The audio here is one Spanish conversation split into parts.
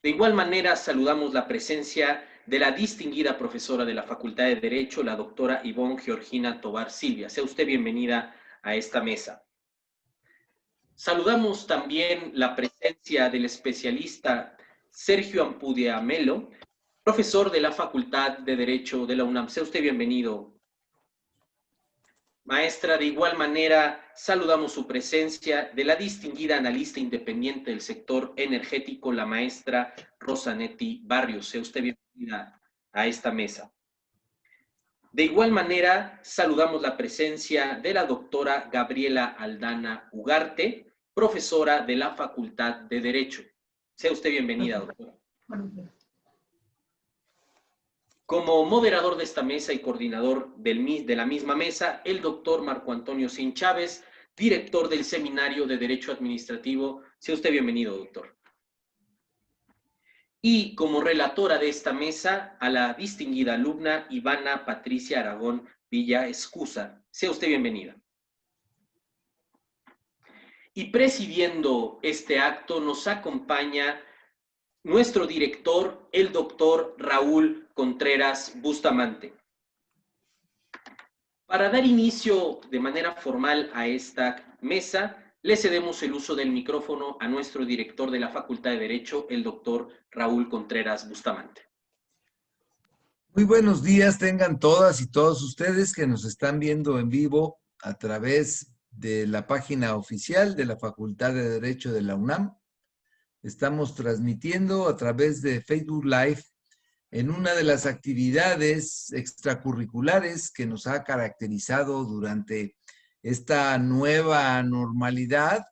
De igual manera, saludamos la presencia de la distinguida profesora de la Facultad de Derecho, la doctora Ivonne Georgina Tovar Silvia. Sea usted bienvenida a esta mesa. Saludamos también la presencia del especialista Sergio Ampudia Melo, profesor de la Facultad de Derecho de la UNAM. Sea usted bienvenido. Maestra, de igual manera, saludamos su presencia de la distinguida analista independiente del sector energético, la maestra Rosanetti Barrios. Sea usted bienvenida a esta mesa. De igual manera, saludamos la presencia de la doctora Gabriela Aldana Ugarte, profesora de la Facultad de Derecho. Sea usted bienvenida, doctora. Como moderador de esta mesa y coordinador de la misma mesa, el doctor Marco Antonio Sin Chávez, director del Seminario de Derecho Administrativo. Sea usted bienvenido, doctor. Y como relatora de esta mesa, a la distinguida alumna Ivana Patricia Aragón Villa Escusa. Sea usted bienvenida. Y presidiendo este acto nos acompaña nuestro director, el doctor Raúl Contreras Bustamante. Para dar inicio de manera formal a esta mesa, le cedemos el uso del micrófono a nuestro director de la Facultad de Derecho, el doctor Raúl Contreras Bustamante. Muy buenos días tengan todas y todos ustedes que nos están viendo en vivo a través de la página oficial de la Facultad de Derecho de la UNAM. Estamos transmitiendo a través de Facebook Live en una de las actividades extracurriculares que nos ha caracterizado durante esta nueva normalidad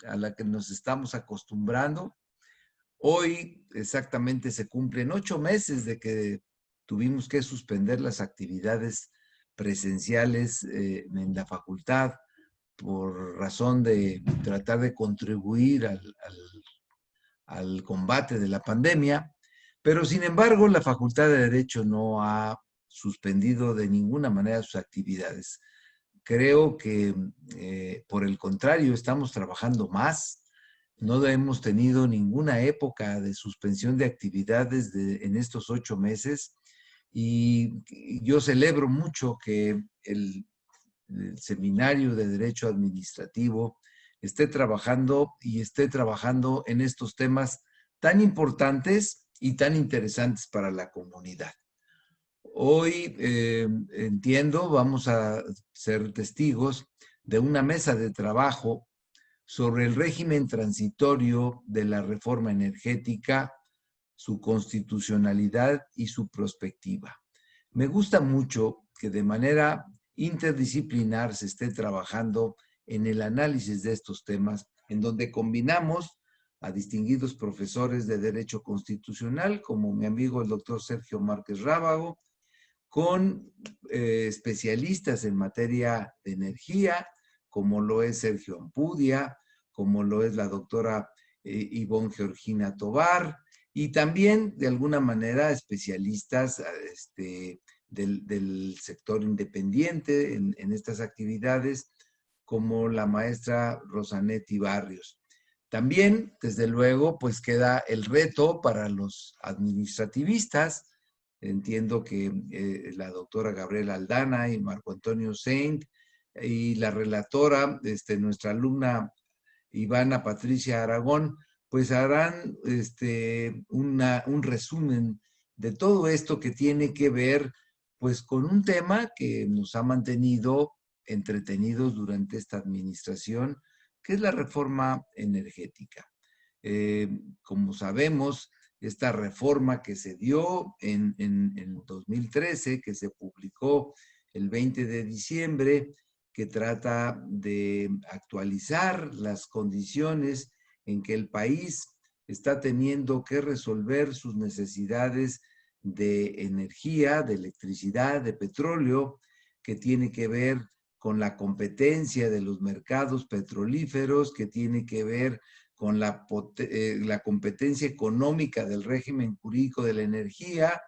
a la que nos estamos acostumbrando. Hoy exactamente se cumplen 8 meses de que tuvimos que suspender las actividades presenciales en la facultad por razón de tratar de contribuir al combate de la pandemia, pero sin embargo la Facultad de Derecho no ha suspendido de ninguna manera sus actividades. Creo que por el contrario estamos trabajando más. No hemos tenido ninguna época de suspensión de actividades en estos 8 meses y yo celebro mucho que el Seminario de Derecho Administrativo esté trabajando en estos temas tan importantes y tan interesantes para la comunidad. Hoy entiendo, vamos a ser testigos de una mesa de trabajo sobre el régimen transitorio de la reforma energética, su constitucionalidad y su prospectiva. Me gusta mucho que de manera interdisciplinar se esté trabajando en el análisis de estos temas, en donde combinamos a distinguidos profesores de Derecho Constitucional, como mi amigo el doctor Sergio Márquez Rábago, con especialistas en materia de energía, como lo es Sergio Ampudia, como lo es la doctora Ivonne Georgina Tovar, y también, de alguna manera, especialistas del sector independiente en estas actividades, como la maestra Rosanetti Barrios. También, desde luego, pues queda el reto para los administrativistas. Entiendo que la doctora Gabriela Aldana y Marco Antonio Saint y la relatora, nuestra alumna Ivana Patricia Aragón, pues harán un resumen de todo esto que tiene que ver pues con un tema que nos ha mantenido entretenidos durante esta administración, que es la reforma energética. Como sabemos, esta reforma que se dio en 2013, que se publicó el 20 de diciembre, que trata de actualizar las condiciones en que el país está teniendo que resolver sus necesidades de energía, de electricidad, de petróleo, que tiene que ver con la competencia de los mercados petrolíferos, que tiene que ver con la competencia económica del régimen jurídico de la energía,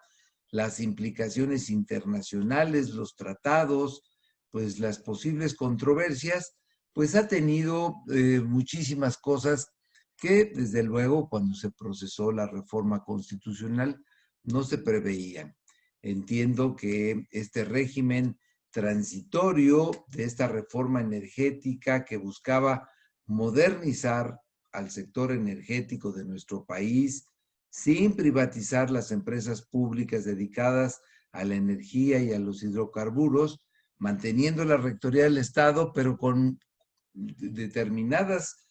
las implicaciones internacionales, los tratados, pues las posibles controversias, pues ha tenido muchísimas cosas que desde luego cuando se procesó la reforma constitucional no se preveían. Entiendo que este régimen transitorio de esta reforma energética que buscaba modernizar al sector energético de nuestro país sin privatizar las empresas públicas dedicadas a la energía y a los hidrocarburos, manteniendo la rectoría del Estado, pero con determinadas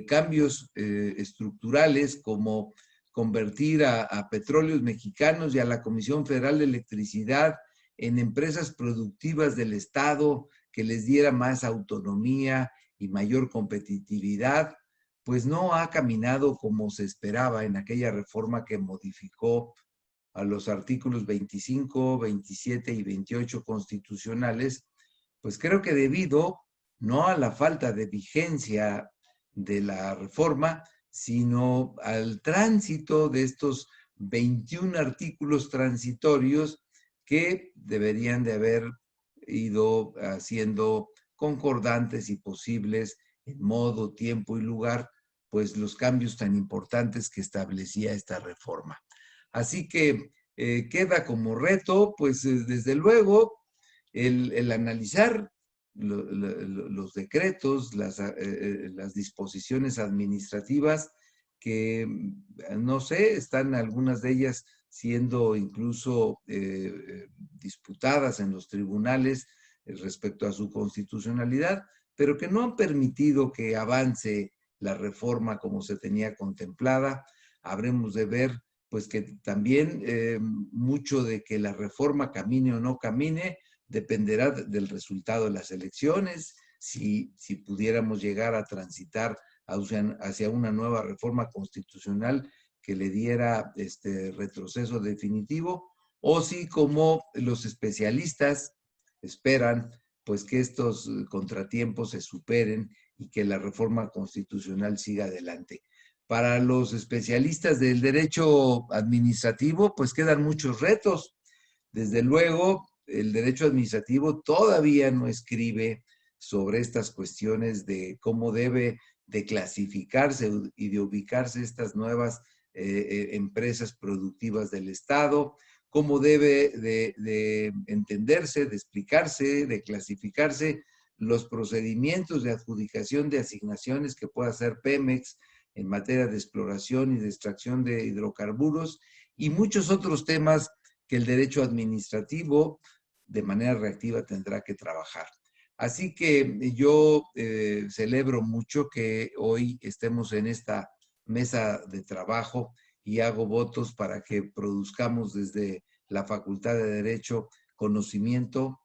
cambios estructurales como convertir a Petróleos Mexicanos y a la Comisión Federal de Electricidad en empresas productivas del Estado que les diera más autonomía y mayor competitividad, pues no ha caminado como se esperaba en aquella reforma que modificó a los artículos 25, 27 y 28 constitucionales, pues creo que debido no a la falta de vigencia de la reforma, sino al tránsito de estos 21 artículos transitorios que deberían de haber ido haciendo concordantes y posibles en modo, tiempo y lugar, pues los cambios tan importantes que establecía esta reforma. Así que queda como reto, pues desde luego, el analizar los decretos, las disposiciones administrativas que, no sé, están algunas de ellas siendo incluso disputadas en los tribunales respecto a su constitucionalidad, pero que no han permitido que avance la reforma como se tenía contemplada. Habremos de ver, pues, que también mucho de que la reforma camine o no camine dependerá del resultado de las elecciones. Si pudiéramos llegar a transitar hacia una nueva reforma constitucional que le diera retroceso definitivo, o si, como los especialistas esperan, pues que estos contratiempos se superen y que la reforma constitucional siga adelante. Para los especialistas del derecho administrativo, pues quedan muchos retos. Desde luego, el derecho administrativo todavía no escribe sobre estas cuestiones de cómo debe de clasificarse y de ubicarse estas nuevas empresas productivas del Estado, cómo debe de entenderse, de explicarse, de clasificarse los procedimientos de adjudicación de asignaciones que pueda hacer Pemex en materia de exploración y de extracción de hidrocarburos y muchos otros temas que el derecho administrativo de manera reactiva tendrá que trabajar. Así que yo celebro mucho que hoy estemos en esta mesa de trabajo y hago votos para que produzcamos desde la Facultad de Derecho conocimiento,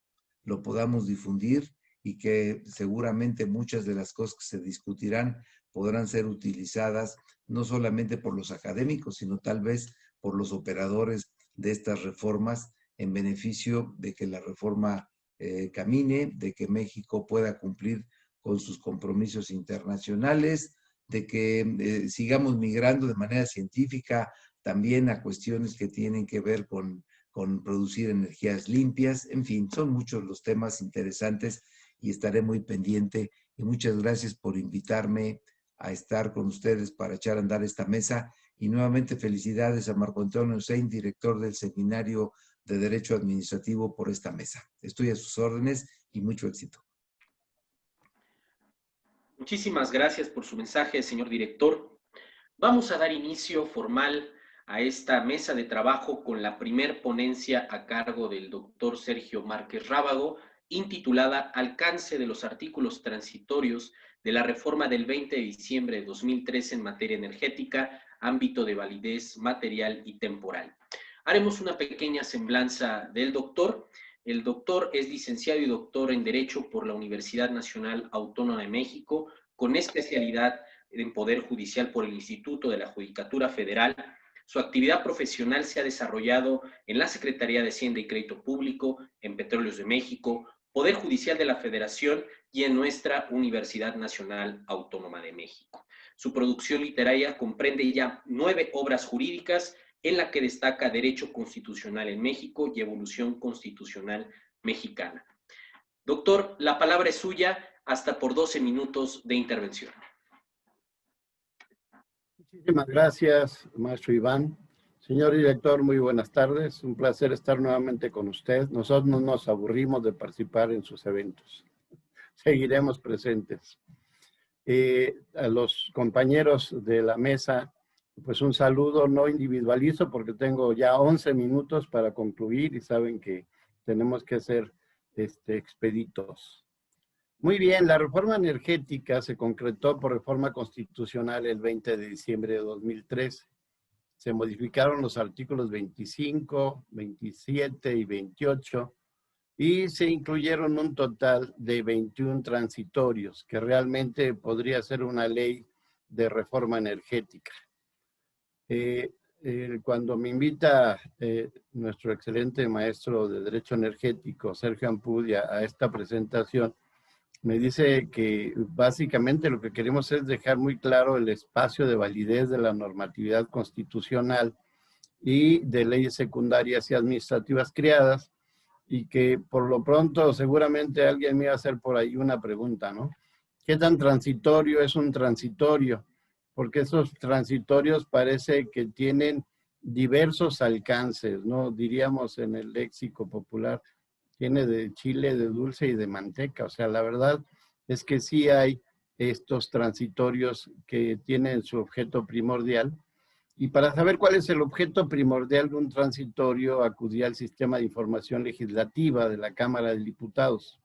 lo podamos difundir y que seguramente muchas de las cosas que se discutirán podrán ser utilizadas no solamente por los académicos, sino tal vez por los operadores de estas reformas en beneficio de que la reforma camine, de que México pueda cumplir con sus compromisos internacionales, de que sigamos migrando de manera científica también a cuestiones que tienen que ver con producir energías limpias. En fin, son muchos los temas interesantes y estaré muy pendiente. Y muchas gracias por invitarme a estar con ustedes para echar a andar esta mesa. Y nuevamente felicidades a Marco Antonio Sein, director del Seminario de Derecho Administrativo, por esta mesa. Estoy a sus órdenes y mucho éxito. Muchísimas gracias por su mensaje, señor director. Vamos a dar inicio formal a esta mesa de trabajo con la primer ponencia a cargo del doctor Sergio Márquez Rábago, intitulada Alcance de los artículos transitorios de la reforma del 20 de diciembre de 2013 en materia energética, ámbito de validez material y temporal. Haremos una pequeña semblanza del doctor. El doctor es licenciado y doctor en Derecho por la Universidad Nacional Autónoma de México, con especialidad en Poder Judicial por el Instituto de la Judicatura Federal. Su actividad profesional se ha desarrollado en la Secretaría de Hacienda y Crédito Público, en Petróleos de México, Poder Judicial de la Federación y en nuestra Universidad Nacional Autónoma de México. Su producción literaria comprende ya 9 obras jurídicas, en la que destaca Derecho Constitucional en México y Evolución Constitucional Mexicana. Doctor, la palabra es suya hasta por 12 minutos de intervención. Muchísimas gracias, maestro Iván. Señor director, muy buenas tardes. Un placer estar nuevamente con usted. Nosotros no nos aburrimos de participar en sus eventos. Seguiremos presentes. A los compañeros de la mesa, pues un saludo, no individualizo porque tengo ya 11 minutos para concluir y saben que tenemos que ser expeditos. Muy bien, la reforma energética se concretó por reforma constitucional el 20 de diciembre de 2013. Se modificaron los artículos 25, 27 y 28 y se incluyeron un total de 21 transitorios, que realmente podría ser una ley de reforma energética. Cuando me invita nuestro excelente maestro de Derecho Energético, Sergio Ampudia, a esta presentación, me dice que básicamente lo que queremos es dejar muy claro el espacio de validez de la normatividad constitucional y de leyes secundarias y administrativas creadas, y que por lo pronto seguramente alguien me iba a hacer por ahí una pregunta, ¿no? ¿Qué tan transitorio es un transitorio? Porque esos transitorios parece que tienen diversos alcances, ¿no? Diríamos en el léxico popular, tiene de chile, de dulce y de manteca. O sea, la verdad es que sí hay estos transitorios que tienen su objeto primordial. Y para saber cuál es el objeto primordial de un transitorio, acudí al Sistema de Información Legislativa de la Cámara de Diputados.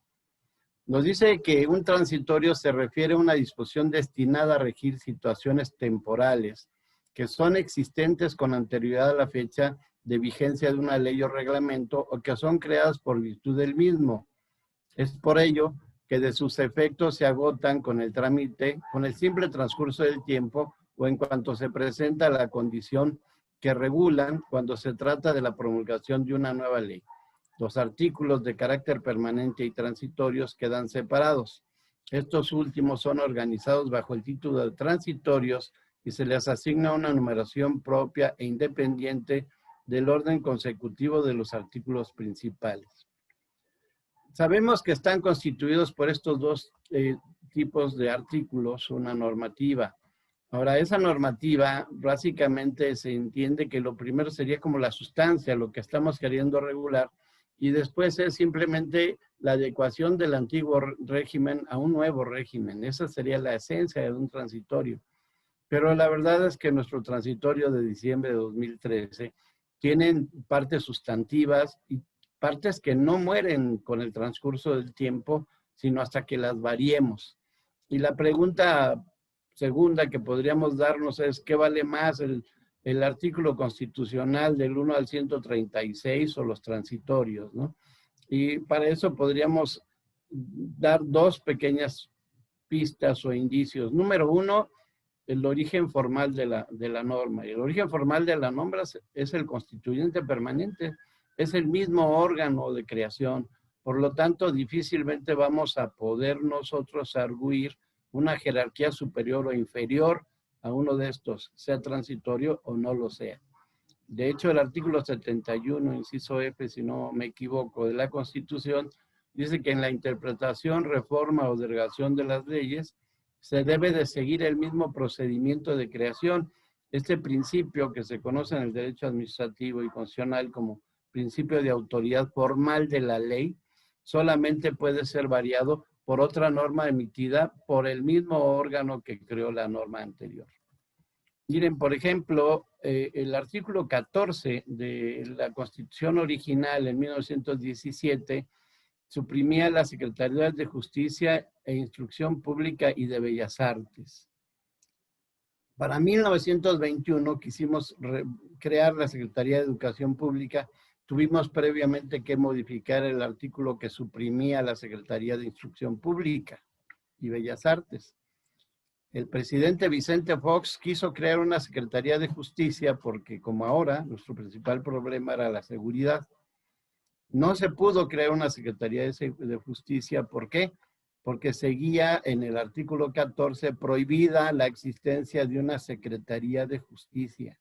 Nos dice que un transitorio se refiere a una disposición destinada a regir situaciones temporales que son existentes con anterioridad a la fecha de vigencia de una ley o reglamento o que son creadas por virtud del mismo. Es por ello que de sus efectos se agotan con el trámite, con el simple transcurso del tiempo o en cuanto se presenta la condición que regulan cuando se trata de la promulgación de una nueva ley. Los artículos de carácter permanente y transitorios quedan separados. Estos últimos son organizados bajo el título de transitorios y se les asigna una numeración propia e independiente del orden consecutivo de los artículos principales. Sabemos que están constituidos por estos dos tipos de artículos, una normativa. Ahora, esa normativa básicamente se entiende que lo primero sería como la sustancia, lo que estamos queriendo regular, y después es simplemente la adecuación del antiguo régimen a un nuevo régimen. Esa sería la esencia de un transitorio. Pero la verdad es que nuestro transitorio de diciembre de 2013 tienen partes sustantivas y partes que no mueren con el transcurso del tiempo, sino hasta que las variemos. Y la pregunta segunda que podríamos darnos es, ¿qué vale más el artículo constitucional del 1 al 136 o los transitorios, ¿no? Y para eso podríamos dar dos pequeñas pistas o indicios. Número uno, el origen formal de la norma. Y el origen formal de la norma es el constituyente permanente, es el mismo órgano de creación. Por lo tanto, difícilmente vamos a poder nosotros arguir una jerarquía superior o inferior a uno de estos, sea transitorio o no lo sea. De hecho, el artículo 71, inciso F, si no me equivoco, de la Constitución, dice que en la interpretación, reforma o derogación de las leyes, se debe de seguir el mismo procedimiento de creación. Este principio que se conoce en el derecho administrativo y constitucional como principio de autoridad formal de la ley, solamente puede ser variado por otra norma emitida por el mismo órgano que creó la norma anterior. Miren, por ejemplo, el artículo 14 de la Constitución original en 1917 suprimía las Secretarías de Justicia e Instrucción Pública y de Bellas Artes. Para 1921 quisimos crear la Secretaría de Educación Pública. Tuvimos previamente que modificar el artículo que suprimía la Secretaría de Instrucción Pública y Bellas Artes. El presidente Vicente Fox quiso crear una Secretaría de Justicia porque, como ahora, nuestro principal problema era la seguridad. No se pudo crear una Secretaría de Justicia. ¿Por qué? Porque seguía en el artículo 14 prohibida la existencia de una Secretaría de Justicia.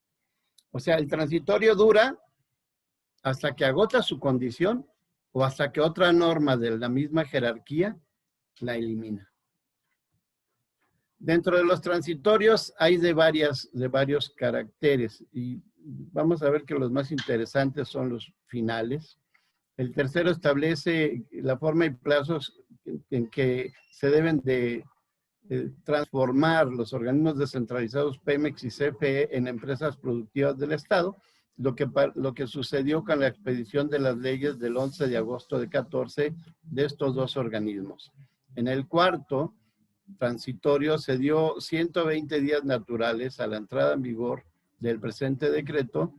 O sea, el transitorio dura hasta que agota su condición o hasta que otra norma de la misma jerarquía la elimina. Dentro de los transitorios hay de varios caracteres y vamos a ver que los más interesantes son los finales. El tercero establece la forma y plazos en que se deben de transformar los organismos descentralizados Pemex y CFE en empresas productivas del Estado, lo que sucedió con la expedición de las leyes del 11 de agosto de 14 de estos dos organismos. En el cuarto transitorio se dio 120 días naturales a la entrada en vigor del presente decreto,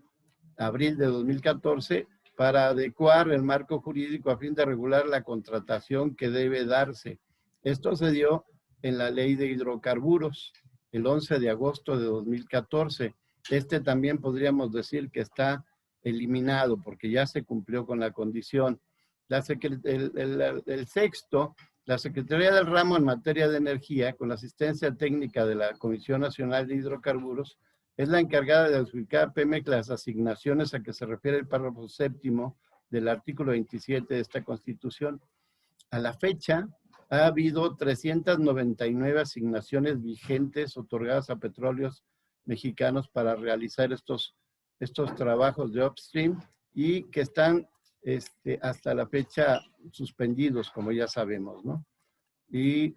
abril de 2014, para adecuar el marco jurídico a fin de regular la contratación que debe darse. Esto se dio en la Ley de Hidrocarburos, el 11 de agosto de 2014. Este también podríamos decir que está eliminado porque ya se cumplió con la condición. El sexto, la Secretaría del Ramo en materia de energía, con la asistencia técnica de la Comisión Nacional de Hidrocarburos, es la encargada de adjudicar a Pemex las asignaciones a que se refiere el párrafo séptimo del artículo 27 de esta Constitución. A la fecha, ha habido 399 asignaciones vigentes otorgadas a petróleos mexicanos para realizar estos trabajos de upstream y que están hasta la fecha suspendidos, como ya sabemos, ¿no? Y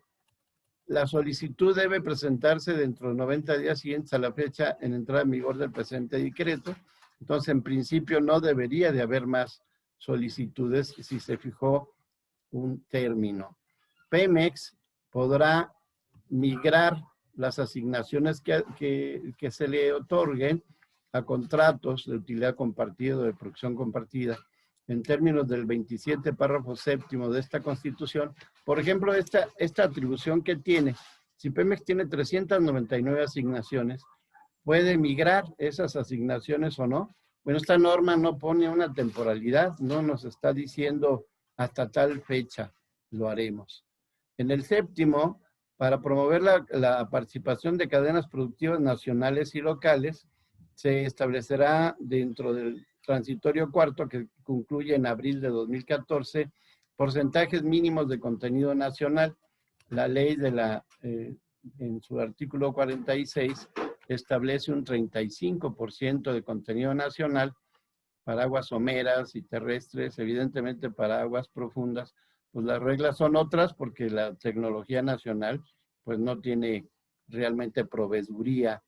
la solicitud debe presentarse dentro de 90 días siguientes a la fecha en entrada en vigor del presente decreto. Entonces, en principio, no debería de haber más solicitudes si se fijó un término. Pemex podrá migrar las asignaciones que se le otorguen a contratos de utilidad compartida o de producción compartida en términos del 27 párrafo séptimo de esta Constitución. Por ejemplo, esta atribución que tiene, si Pemex tiene 399 asignaciones, ¿puede migrar esas asignaciones o no? Bueno, esta norma no pone una temporalidad, no nos está diciendo hasta tal fecha lo haremos. En el séptimo, para promover la participación de cadenas productivas nacionales y locales, se establecerá dentro del transitorio cuarto, que concluye en abril de 2014, porcentajes mínimos de contenido nacional. La ley en su artículo 46 establece un 35% de contenido nacional para aguas someras y terrestres, evidentemente para aguas profundas. Pues las reglas son otras porque la tecnología nacional pues no tiene realmente proveeduría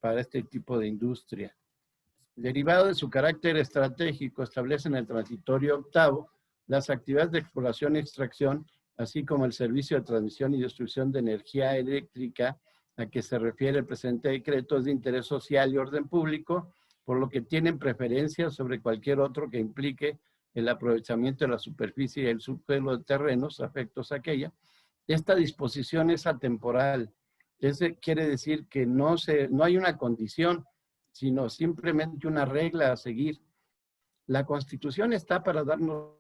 para este tipo de industria. Derivado de su carácter estratégico, establece en el transitorio octavo las actividades de exploración y extracción, así como el servicio de transmisión y distribución de energía eléctrica a que se refiere el presente decreto, es de interés social y orden público, por lo que tienen preferencia sobre cualquier otro que implique el aprovechamiento de la superficie y el subsuelo de terrenos afectos a aquella. Esta disposición es atemporal. Ese quiere decir que no hay una condición, sino simplemente una regla a seguir. La Constitución está para darnos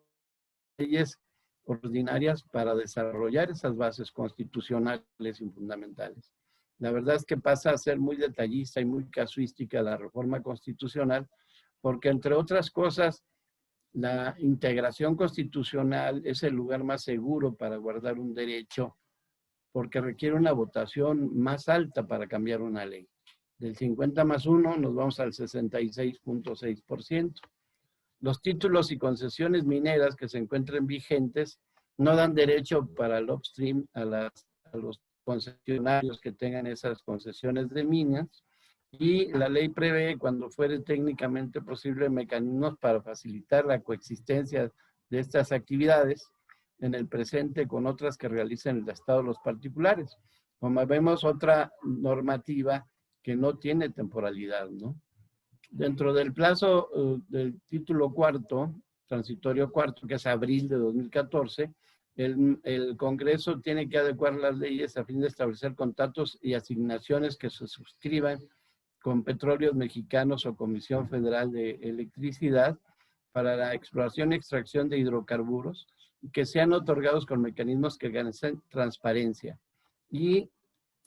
leyes ordinarias para desarrollar esas bases constitucionales y fundamentales. La verdad es que pasa a ser muy detallista y muy casuística la reforma constitucional, porque entre otras cosas, la integración constitucional es el lugar más seguro para guardar un derecho, porque requiere una votación más alta para cambiar una ley. Del 50+1 nos vamos al 66.6%. Los títulos y concesiones mineras que se encuentren vigentes no dan derecho para el upstream a los concesionarios que tengan esas concesiones de minas, y la ley prevé, cuando fuere técnicamente posible, mecanismos para facilitar la coexistencia de estas actividades en el presente con otras que realicen el Estado los particulares. Como vemos, otra normativa que no tiene temporalidad, ¿no? Dentro del plazo del título cuarto, transitorio cuarto, que es abril de 2014, el Congreso tiene que adecuar las leyes a fin de establecer contratos y asignaciones que se suscriban con Petróleos Mexicanos o Comisión Federal de Electricidad para la exploración y extracción de hidrocarburos, y que sean otorgados con mecanismos que garanticen transparencia. Y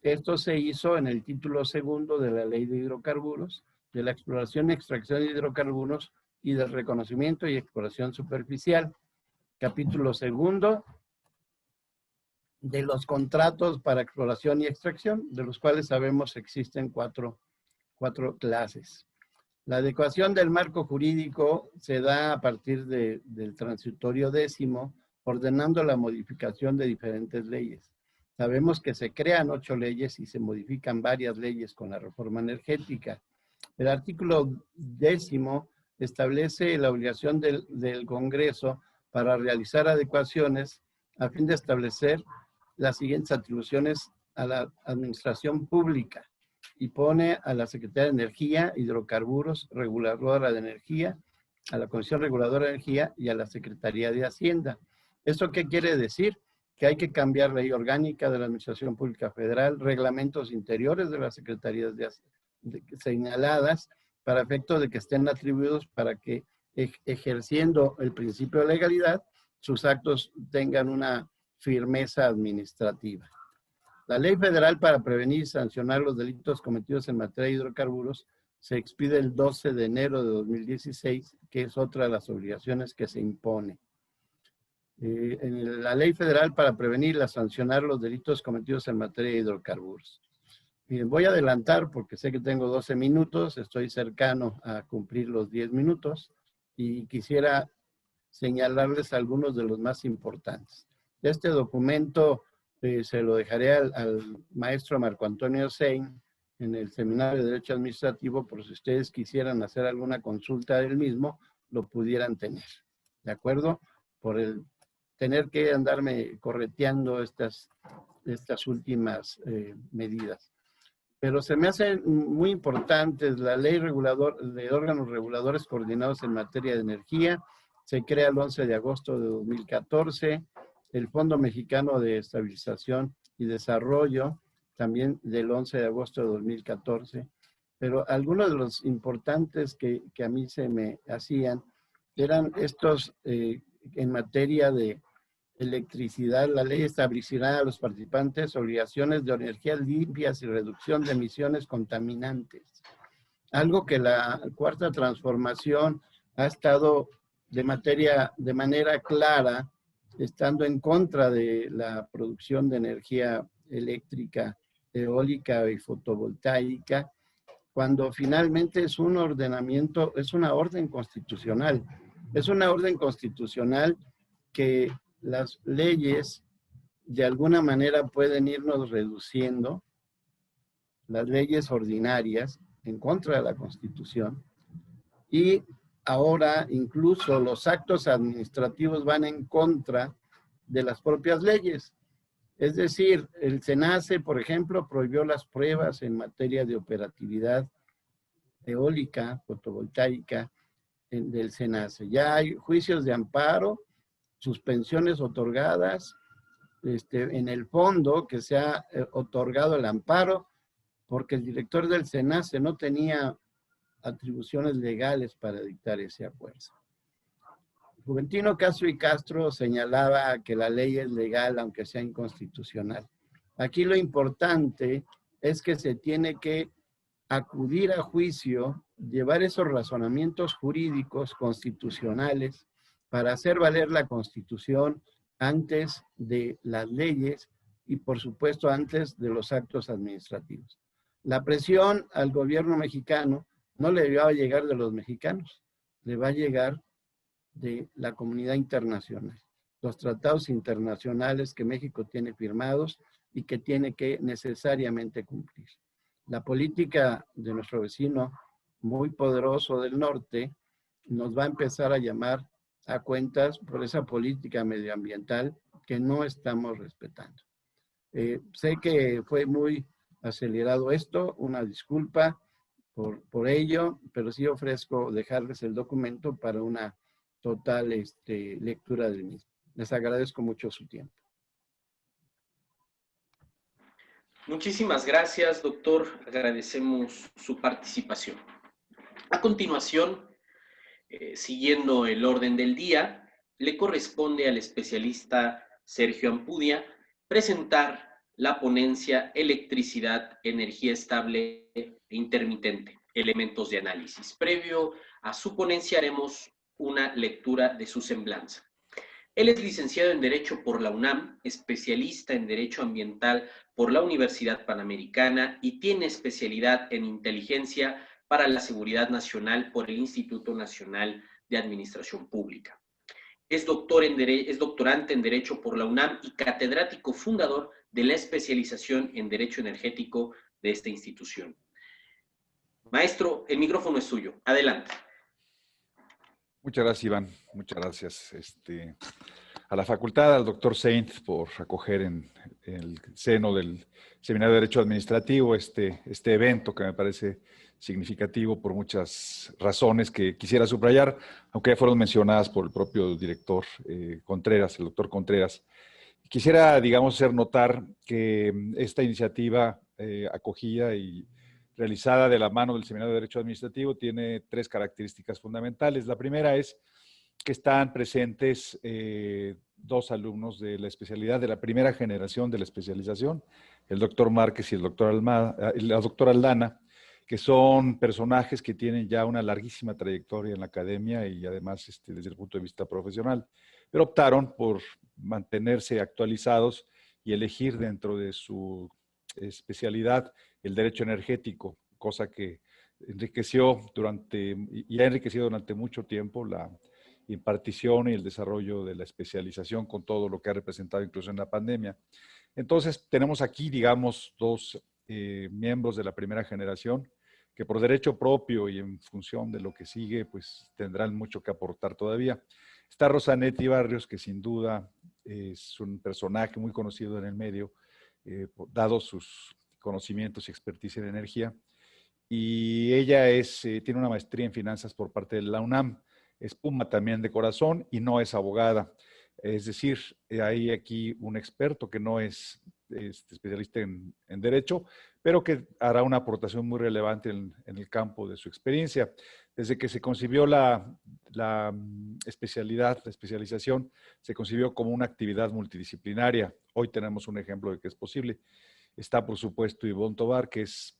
esto se hizo en el título segundo de la Ley de Hidrocarburos, de la exploración y extracción de hidrocarburos y del reconocimiento y exploración superficial. Capítulo segundo, de los contratos para exploración y extracción, de los cuales sabemos existen cuatro clases. La adecuación del marco jurídico se da a partir del transitorio 10º, ordenando la modificación de diferentes leyes. Sabemos que se crean 8 leyes y se modifican varias leyes con la reforma energética. El artículo 10º establece la obligación del Congreso para realizar adecuaciones a fin de establecer las siguientes atribuciones a la administración pública y pone a la Secretaría de Energía, Hidrocarburos, Reguladora de Energía, a la Comisión Reguladora de Energía y a la Secretaría de Hacienda. ¿Esto qué quiere decir? Que hay que cambiar ley orgánica de la Administración Pública Federal, reglamentos interiores de las secretarías señaladas para efecto de que estén atribuidos para que ejerciendo el principio de legalidad, sus actos tengan una firmeza administrativa. La Ley Federal para prevenir y sancionar los delitos cometidos en materia de hidrocarburos se expide el 12 de enero de 2016, que es otra de las obligaciones que se impone. En la Ley Federal para prevenir y sancionar los delitos cometidos en materia de hidrocarburos. Miren, voy a adelantar porque sé que tengo 12 minutos, estoy cercano a cumplir los 10 minutos y quisiera señalarles algunos de los más importantes. Este documento se lo dejaré al maestro Marco Antonio Sein en el Seminario de Derecho Administrativo, por si ustedes quisieran hacer alguna consulta del mismo, lo pudieran tener. ¿De acuerdo? Por el tener que andarme correteando estas últimas medidas. Pero se me hacen muy importantes la ley de órganos reguladores coordinados en materia de energía, se crea el 11 de agosto de 2014, el Fondo Mexicano de Estabilización y Desarrollo, también del 11 de agosto de 2014, pero algunos de los importantes que a mí se me hacían eran estos en materia de electricidad. La ley establecerá a los participantes obligaciones de energías limpias y reducción de emisiones contaminantes. Algo que la Cuarta Transformación ha estado de manera clara, estando en contra de la producción de energía eléctrica, eólica y fotovoltaica, cuando finalmente es un ordenamiento, es una orden constitucional. Es una orden constitucional que las leyes de alguna manera pueden irnos reduciendo, las leyes ordinarias en contra de la Constitución, y ahora incluso los actos administrativos van en contra de las propias leyes. Es decir, el SENACE, por ejemplo, prohibió las pruebas en materia de operatividad eólica, fotovoltaica del SENACE. Ya hay juicios de amparo, suspensiones otorgadas, en el fondo que se ha otorgado el amparo porque el director del SENACE no tenía atribuciones legales para dictar ese acuerdo. Juventino Castro y Castro señalaba que la ley es legal aunque sea inconstitucional. Aquí lo importante es que se tiene que acudir a juicio, llevar esos razonamientos jurídicos constitucionales para hacer valer la Constitución antes de las leyes y, por supuesto, antes de los actos administrativos. La presión al gobierno mexicano no le va a llegar de los mexicanos, le va a llegar de la comunidad internacional, los tratados internacionales que México tiene firmados y que tiene que necesariamente cumplir. La política de nuestro vecino muy poderoso del norte nos va a empezar a llamar a cuentas por esa política medioambiental que no estamos respetando. Sé que fue muy acelerado esto, una disculpa por ello, pero sí ofrezco dejarles el documento para una total lectura del mismo. Les agradezco mucho su tiempo. Muchísimas gracias, doctor. Agradecemos su participación. A continuación, siguiendo el orden del día, le corresponde al especialista Sergio Ampudia presentar la ponencia Electricidad, Energía Estable e Intermitente, Elementos de Análisis. Previo a su ponencia haremos una lectura de su semblanza. Él es licenciado en Derecho por la UNAM, especialista en Derecho Ambiental por la Universidad Panamericana y tiene especialidad en Inteligencia para la Seguridad Nacional por el Instituto Nacional de Administración Pública. Es doctorante en Derecho por la UNAM y catedrático fundador de la especialización en Derecho Energético de esta institución. Maestro, el micrófono es suyo. Adelante. Muchas gracias, Iván. Muchas gracias a la facultad, al doctor Sainz por acoger en el seno del Seminario de Derecho Administrativo este evento que me parece significativo por muchas razones que quisiera subrayar, aunque ya fueron mencionadas por el propio director Contreras, el doctor Contreras. Quisiera, digamos, hacer notar que esta iniciativa acogida y realizada de la mano del Seminario de Derecho Administrativo tiene tres características fundamentales. La primera es que están presentes dos alumnos de la especialidad de la primera generación de la especialización, el doctor Márquez y la doctora Aldana, que son personajes que tienen ya una larguísima trayectoria en la academia y además desde el punto de vista profesional, pero optaron por mantenerse actualizados y elegir dentro de su especialidad el derecho energético, cosa que enriqueció y ha enriquecido durante mucho tiempo la impartición y el desarrollo de la especialización con todo lo que ha representado incluso en la pandemia. Entonces, tenemos aquí, digamos, dos miembros de la primera generación que por derecho propio y en función de lo que sigue, pues tendrán mucho que aportar todavía. Está Rosanetti Barrios, que sin duda es un personaje muy conocido en el medio, dado sus conocimientos y expertise en energía. Y ella tiene una maestría en finanzas por parte de la UNAM. Es Puma también de corazón y no es abogada. Es decir, hay aquí un experto que no es especialista en derecho, pero que hará una aportación muy relevante en el campo de su experiencia. Desde que se concibió la especialización, se concibió como una actividad multidisciplinaria. Hoy tenemos un ejemplo de que es posible. Está, por supuesto, Ivonne Tobar, que es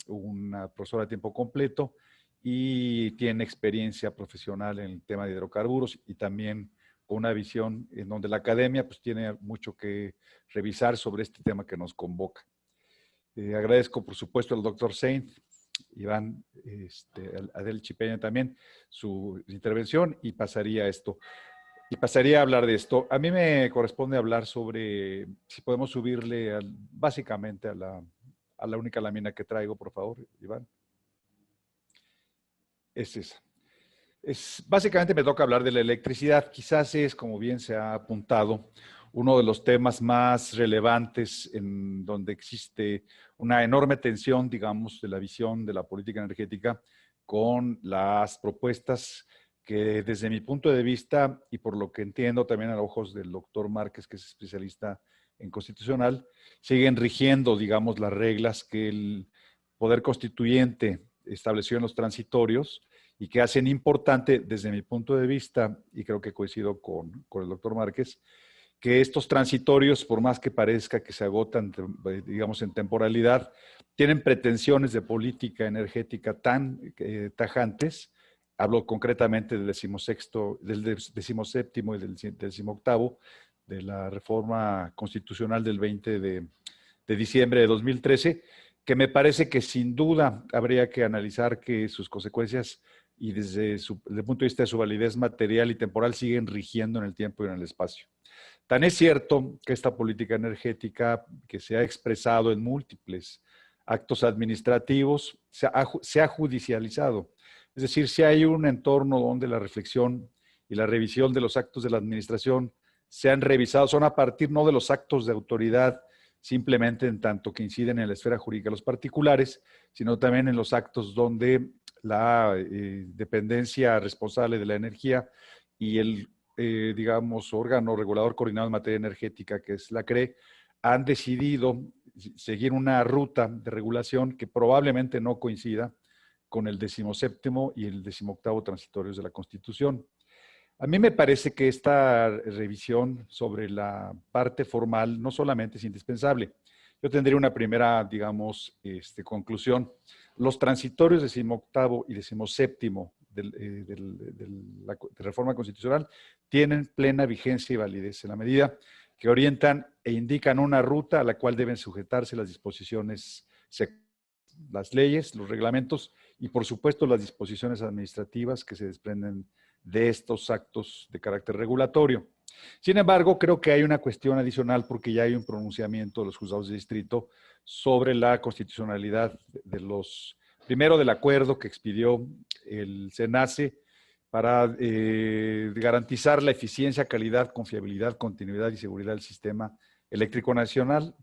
una profesora a tiempo completo y tiene experiencia profesional en el tema de hidrocarburos y también con una visión en donde la academia pues, tiene mucho que revisar sobre este tema que nos convoca. Agradezco, por supuesto, al doctor Sainz, Iván, Adel Chipeña también, su intervención y pasaría a esto. Y pasaría a hablar de esto. A mí me corresponde hablar sobre si podemos subirle básicamente a la única lámina que traigo, por favor, Iván. Es esa. Básicamente me toca hablar de la electricidad. Quizás es, como bien se ha apuntado, uno de los temas más relevantes en donde existe una enorme tensión, digamos, de la visión de la política energética con las propuestas que desde mi punto de vista y por lo que entiendo también a los ojos del doctor Márquez, que es especialista en constitucional, siguen rigiendo, digamos, las reglas que el poder constituyente estableció en los transitorios y que hacen importante desde mi punto de vista, y creo que coincido con el doctor Márquez, que estos transitorios, por más que parezca que se agotan, digamos, en temporalidad, tienen pretensiones de política energética tan tajantes. Hablo concretamente del 17º y del 18º, de la reforma constitucional del 20 de diciembre de 2013, que me parece que sin duda habría que analizar que sus consecuencias y desde el punto de vista de su validez material y temporal siguen rigiendo en el tiempo y en el espacio. Tan es cierto que esta política energética que se ha expresado en múltiples actos administrativos se ha judicializado. Es decir, si hay un entorno donde la reflexión y la revisión de los actos de la administración se han revisado, son a partir no de los actos de autoridad, simplemente en tanto que inciden en la esfera jurídica de los particulares, sino también en los actos donde la dependencia responsable de la energía y el, digamos, órgano regulador coordinado en materia energética, que es la CRE, han decidido seguir una ruta de regulación que probablemente no coincida con el 17º y el 18º transitorios de la Constitución. A mí me parece que esta revisión sobre la parte formal no solamente es indispensable. Yo tendría una primera, digamos, conclusión. Los transitorios 18º y 17º la reforma constitucional tienen plena vigencia y validez en la medida que orientan e indican una ruta a la cual deben sujetarse las disposiciones, las leyes, los reglamentos y, por supuesto, las disposiciones administrativas que se desprenden de estos actos de carácter regulatorio. Sin embargo, creo que hay una cuestión adicional porque ya hay un pronunciamiento de los juzgados de distrito sobre la constitucionalidad primero del acuerdo que expidió el SENACE para garantizar la eficiencia, calidad, confiabilidad, continuidad y seguridad del sistema eléctrico nacional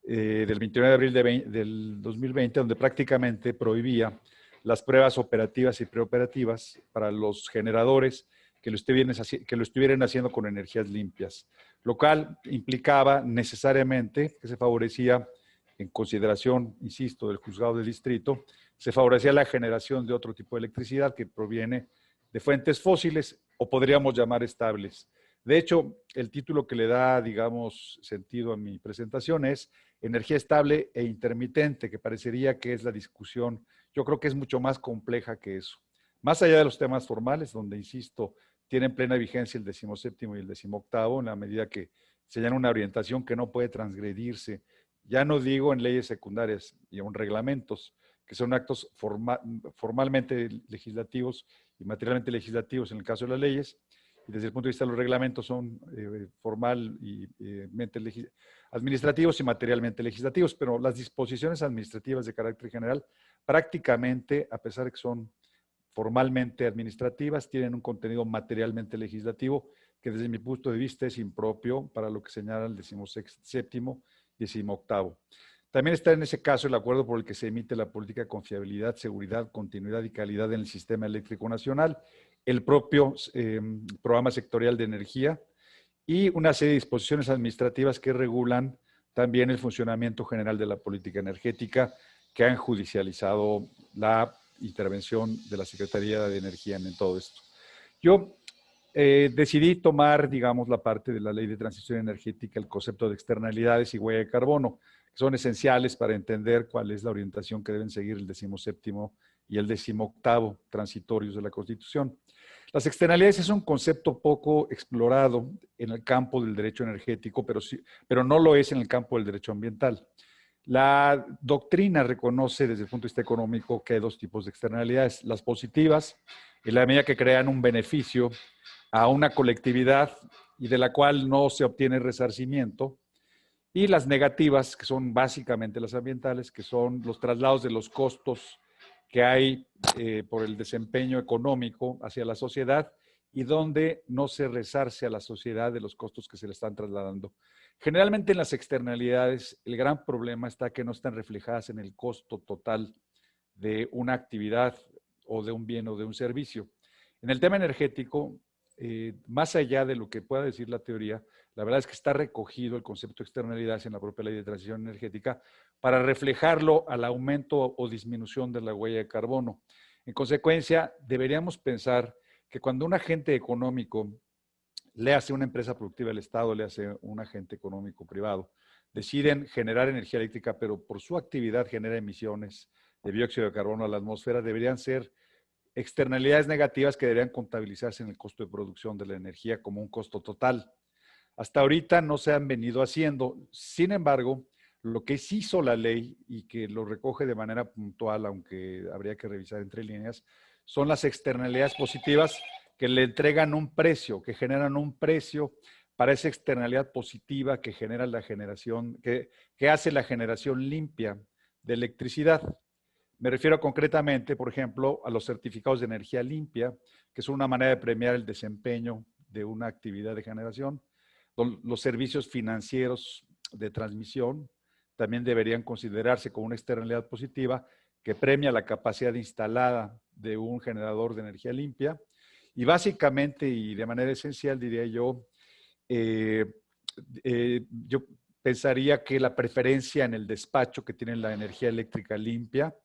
del 29 de abril del 2020, donde prácticamente prohibía las pruebas operativas y preoperativas para los generadores que lo estuvieran haciendo con energías limpias, lo cual implicaba necesariamente que se favorecía, en consideración, insisto, del juzgado de distrito, se favorecía la generación de otro tipo de electricidad que proviene de fuentes fósiles o podríamos llamar estables. De hecho, el título que le da, digamos, sentido a mi presentación es energía estable e intermitente, que parecería que es la discusión. Yo creo que es mucho más compleja que eso. Más allá de los temas formales, donde, insisto, tienen plena vigencia el 17º y el 18º, en la medida que señalan una orientación que no puede transgredirse. Ya no digo en leyes secundarias y en reglamentos, que son actos formalmente legislativos y materialmente legislativos en el caso de las leyes, y desde el punto de vista de los reglamentos son administrativos y materialmente legislativos, pero las disposiciones administrativas de carácter general prácticamente, a pesar de que son formalmente administrativas, tienen un contenido materialmente legislativo que desde mi punto de vista es impropio para lo que señala el 17º y 18º. También está en ese caso el acuerdo por el que se emite la política de confiabilidad, seguridad, continuidad y calidad en el sistema eléctrico nacional, el propio programa sectorial de energía y una serie de disposiciones administrativas que regulan también el funcionamiento general de la política energética que han judicializado la intervención de la Secretaría de Energía en todo esto. Yo decidí tomar, digamos, la parte de la Ley de Transición Energética, el concepto de externalidades y huella de carbono, que son esenciales para entender cuál es la orientación que deben seguir el 17º y el 18º transitorios de la Constitución. Las externalidades es un concepto poco explorado en el campo del derecho energético, pero no lo es en el campo del derecho ambiental. La doctrina reconoce desde el punto de vista económico que hay dos tipos de externalidades. Las positivas, en la medida que crean un beneficio a una colectividad y de la cual no se obtiene resarcimiento, y las negativas, que son básicamente las ambientales, que son los traslados de los costos que hay por el desempeño económico hacia la sociedad y donde no se resarce a la sociedad de los costos que se le están trasladando. Generalmente en las externalidades el gran problema está que no están reflejadas en el costo total de una actividad o de un bien o de un servicio. En el tema energético, más allá de lo que pueda decir la teoría, la verdad es que está recogido el concepto de externalidades en la propia Ley de Transición Energética para reflejarlo al aumento o disminución de la huella de carbono. En consecuencia, deberíamos pensar que cuando un agente económico, le hace una empresa productiva del Estado, le hace un agente económico privado, deciden generar energía eléctrica, pero por su actividad genera emisiones de dióxido de carbono a la atmósfera, deberían ser externalidades negativas que deberían contabilizarse en el costo de producción de la energía como un costo total. Hasta ahorita no se han venido haciendo. Sin embargo, lo que sí hizo la ley y que lo recoge de manera puntual, aunque habría que revisar entre líneas, son las externalidades positivas que le entregan un precio, que generan un precio para esa externalidad positiva que genera la generación, que hace la generación limpia de electricidad. Me refiero concretamente, por ejemplo, a los certificados de energía limpia, que son una manera de premiar el desempeño de una actividad de generación. Los servicios financieros de transmisión también deberían considerarse como una externalidad positiva que premia la capacidad instalada de un generador de energía limpia. Y básicamente y de manera esencial, diría yo, yo pensaría que la preferencia en el despacho que tiene la energía eléctrica limpia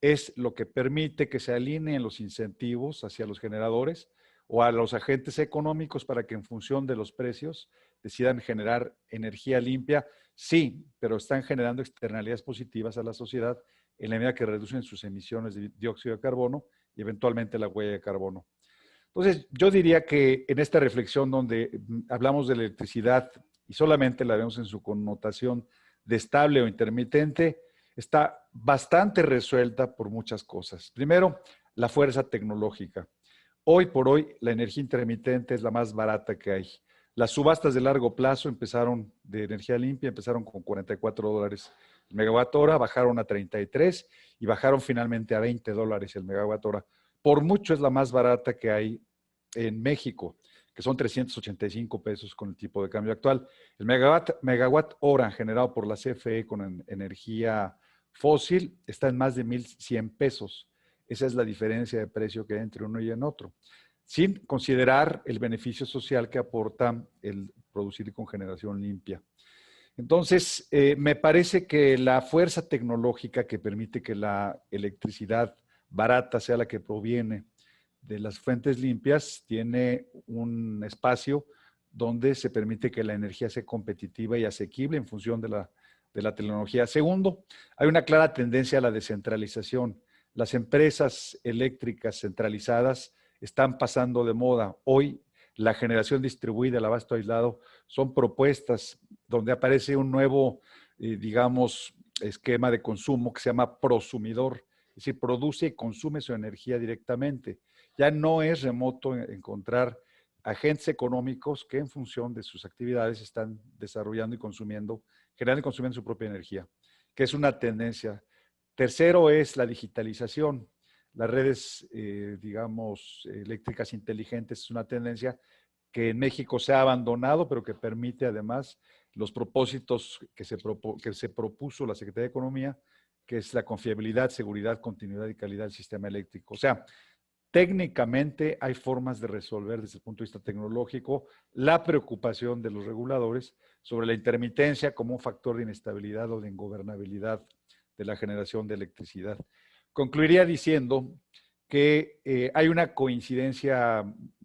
es lo que permite que se alineen los incentivos hacia los generadores o a los agentes económicos para que en función de los precios decidan generar energía limpia. Sí, pero están generando externalidades positivas a la sociedad en la medida que reducen sus emisiones de dióxido de carbono y eventualmente la huella de carbono. Entonces, yo diría que en esta reflexión donde hablamos de electricidad y solamente la vemos en su connotación de estable o intermitente, está bastante resuelta por muchas cosas. Primero, la fuerza tecnológica. Hoy por hoy, la energía intermitente es la más barata que hay. Las subastas de largo plazo de energía limpia empezaron con $44 el megawatt hora, bajaron a 33 y bajaron finalmente a $20 el megawatt hora. Por mucho es la más barata que hay en México, que son 385 pesos con el tipo de cambio actual. El megawatt hora generado por la CFE con energía fósil está en más de 1,100 pesos. Esa es la diferencia de precio que hay entre uno y en otro, sin considerar el beneficio social que aporta el producir con generación limpia. Entonces, me parece que la fuerza tecnológica que permite que la electricidad barata sea la que proviene de las fuentes limpias tiene un espacio donde se permite que la energía sea competitiva y asequible en función de la tecnología. Segundo, hay una clara tendencia a la descentralización. Las empresas eléctricas centralizadas están pasando de moda. Hoy, la generación distribuida, el abasto aislado, son propuestas donde aparece un nuevo, digamos, esquema de consumo que se llama prosumidor. Es decir, produce y consume su energía directamente. Ya no es remoto encontrar agentes económicos que en función de sus actividades están desarrollando y consumiendo, generando y consumiendo su propia energía, que es una tendencia. Tercero es la digitalización. Las redes, digamos, eléctricas inteligentes es una tendencia que en México se ha abandonado, pero que permite además los propósitos que se propuso la Secretaría de Economía, que es la confiabilidad, seguridad, continuidad y calidad del sistema eléctrico. O sea, técnicamente hay formas de resolver desde el punto de vista tecnológico la preocupación de los reguladores sobre la intermitencia como un factor de inestabilidad o de ingobernabilidad de la generación de electricidad. Concluiría diciendo que hay una coincidencia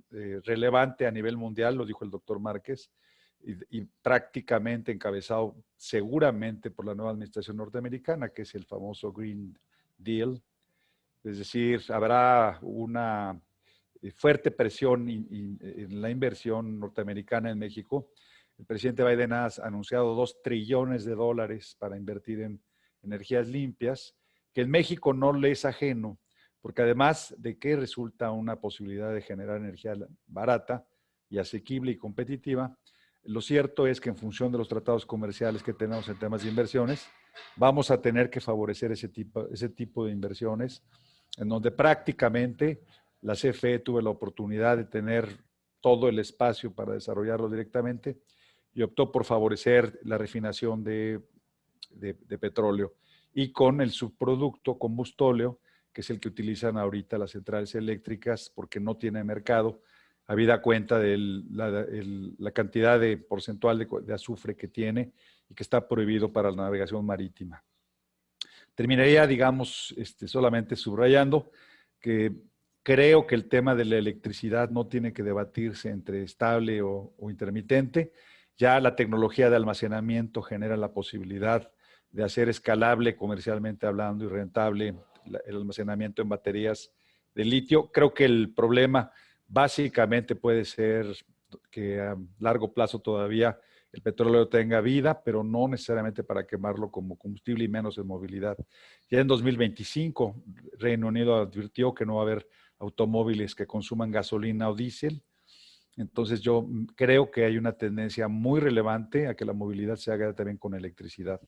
relevante a nivel mundial, lo dijo el doctor Márquez, y prácticamente encabezado seguramente por la nueva administración norteamericana, que es el famoso Green Deal. Es decir, habrá una fuerte presión en la inversión norteamericana en México. El presidente Biden ha anunciado $2 trillones para invertir en energías limpias, que en México no le es ajeno, porque además de que resulta una posibilidad de generar energía barata y asequible y competitiva, lo cierto es que en función de los tratados comerciales que tenemos en temas de inversiones, vamos a tener que favorecer ese tipo de inversiones, en donde prácticamente la CFE tuvo la oportunidad de tener todo el espacio para desarrollarlo directamente y optó por favorecer la refinación de petróleo y con el subproducto combustóleo, que es el que utilizan ahorita las centrales eléctricas porque no tiene mercado, habida cuenta de la cantidad de porcentual de azufre que tiene y que está prohibido para la navegación marítima. Terminaría, digamos, solamente subrayando que creo que el tema de la electricidad no tiene que debatirse entre estable o intermitente. Ya la tecnología de almacenamiento genera la posibilidad de hacer escalable comercialmente hablando y rentable el almacenamiento en baterías de litio. Creo que el problema básicamente puede ser que a largo plazo todavía el petróleo tenga vida, pero no necesariamente para quemarlo como combustible y menos en movilidad. Ya en 2025, Reino Unido advirtió que no va a haber automóviles que consuman gasolina o diésel. Entonces yo creo que hay una tendencia muy relevante a que la movilidad se haga también con electricidad.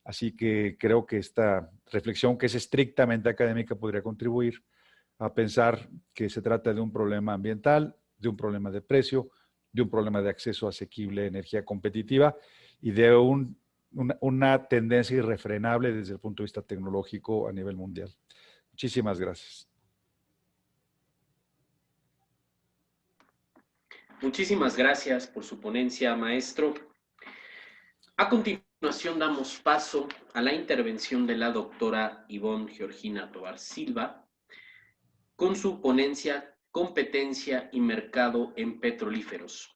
Así que creo que esta reflexión, que es estrictamente académica, podría contribuir a pensar que se trata de un problema ambiental, de un problema de precio, de un problema de acceso asequible a energía competitiva y de una tendencia irrefrenable desde el punto de vista tecnológico a nivel mundial. Muchísimas gracias. Muchísimas gracias por su ponencia, maestro. A continuación damos paso a la intervención de la doctora Ivonne Georgina Tovar Silva con su ponencia Competencia y Mercado en Petrolíferos.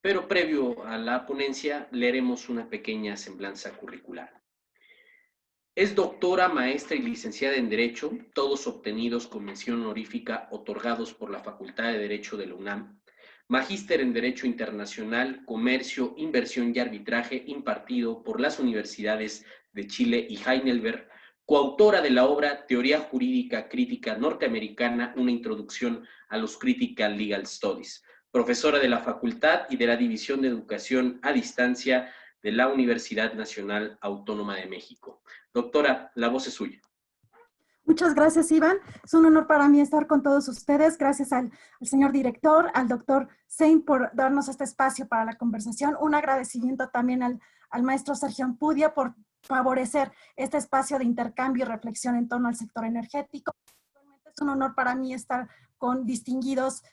Pero previo a la ponencia leeremos una pequeña semblanza curricular. Es doctora, maestra y licenciada en Derecho, todos obtenidos con mención honorífica otorgados por la Facultad de Derecho de la UNAM. Magíster en Derecho Internacional, Comercio, Inversión y Arbitraje, impartido por las universidades de Chile y Heidelberg. Coautora de la obra Teoría Jurídica Crítica Norteamericana, una introducción a los Critical Legal Studies. Profesora de la Facultad y de la División de Educación a Distancia de la Universidad Nacional Autónoma de México. Doctora, la voz es suya. Muchas gracias, Iván. Es un honor para mí estar con todos ustedes. Gracias al señor director, al doctor Sein por darnos este espacio para la conversación. Un agradecimiento también al maestro Sergio Ampudia por favorecer este espacio de intercambio y reflexión en torno al sector energético. Es un honor para mí estar con distinguidos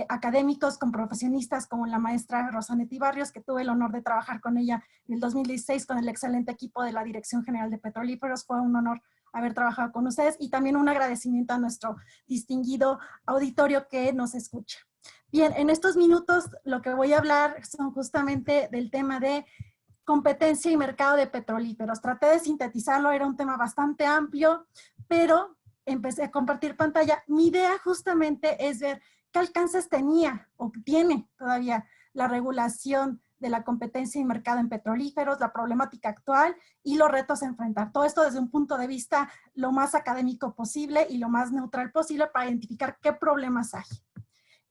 académicos, con profesionistas como la maestra Rosanetti Barrios, que tuve el honor de trabajar con ella en el 2016 con el excelente equipo de la Dirección General de Petrolíferos. Fue un honor haber trabajado con ustedes y también un agradecimiento a nuestro distinguido auditorio que nos escucha. Bien, en estos minutos lo que voy a hablar son justamente del tema de competencia y mercado de petrolíferos. Traté de sintetizarlo, era un tema bastante amplio, pero empecé a compartir pantalla. Mi idea justamente es ver qué alcances tenía o tiene todavía la regulación de la competencia y mercado en petrolíferos, la problemática actual y los retos a enfrentar. Todo esto desde un punto de vista lo más académico posible y lo más neutral posible para identificar qué problemas hay.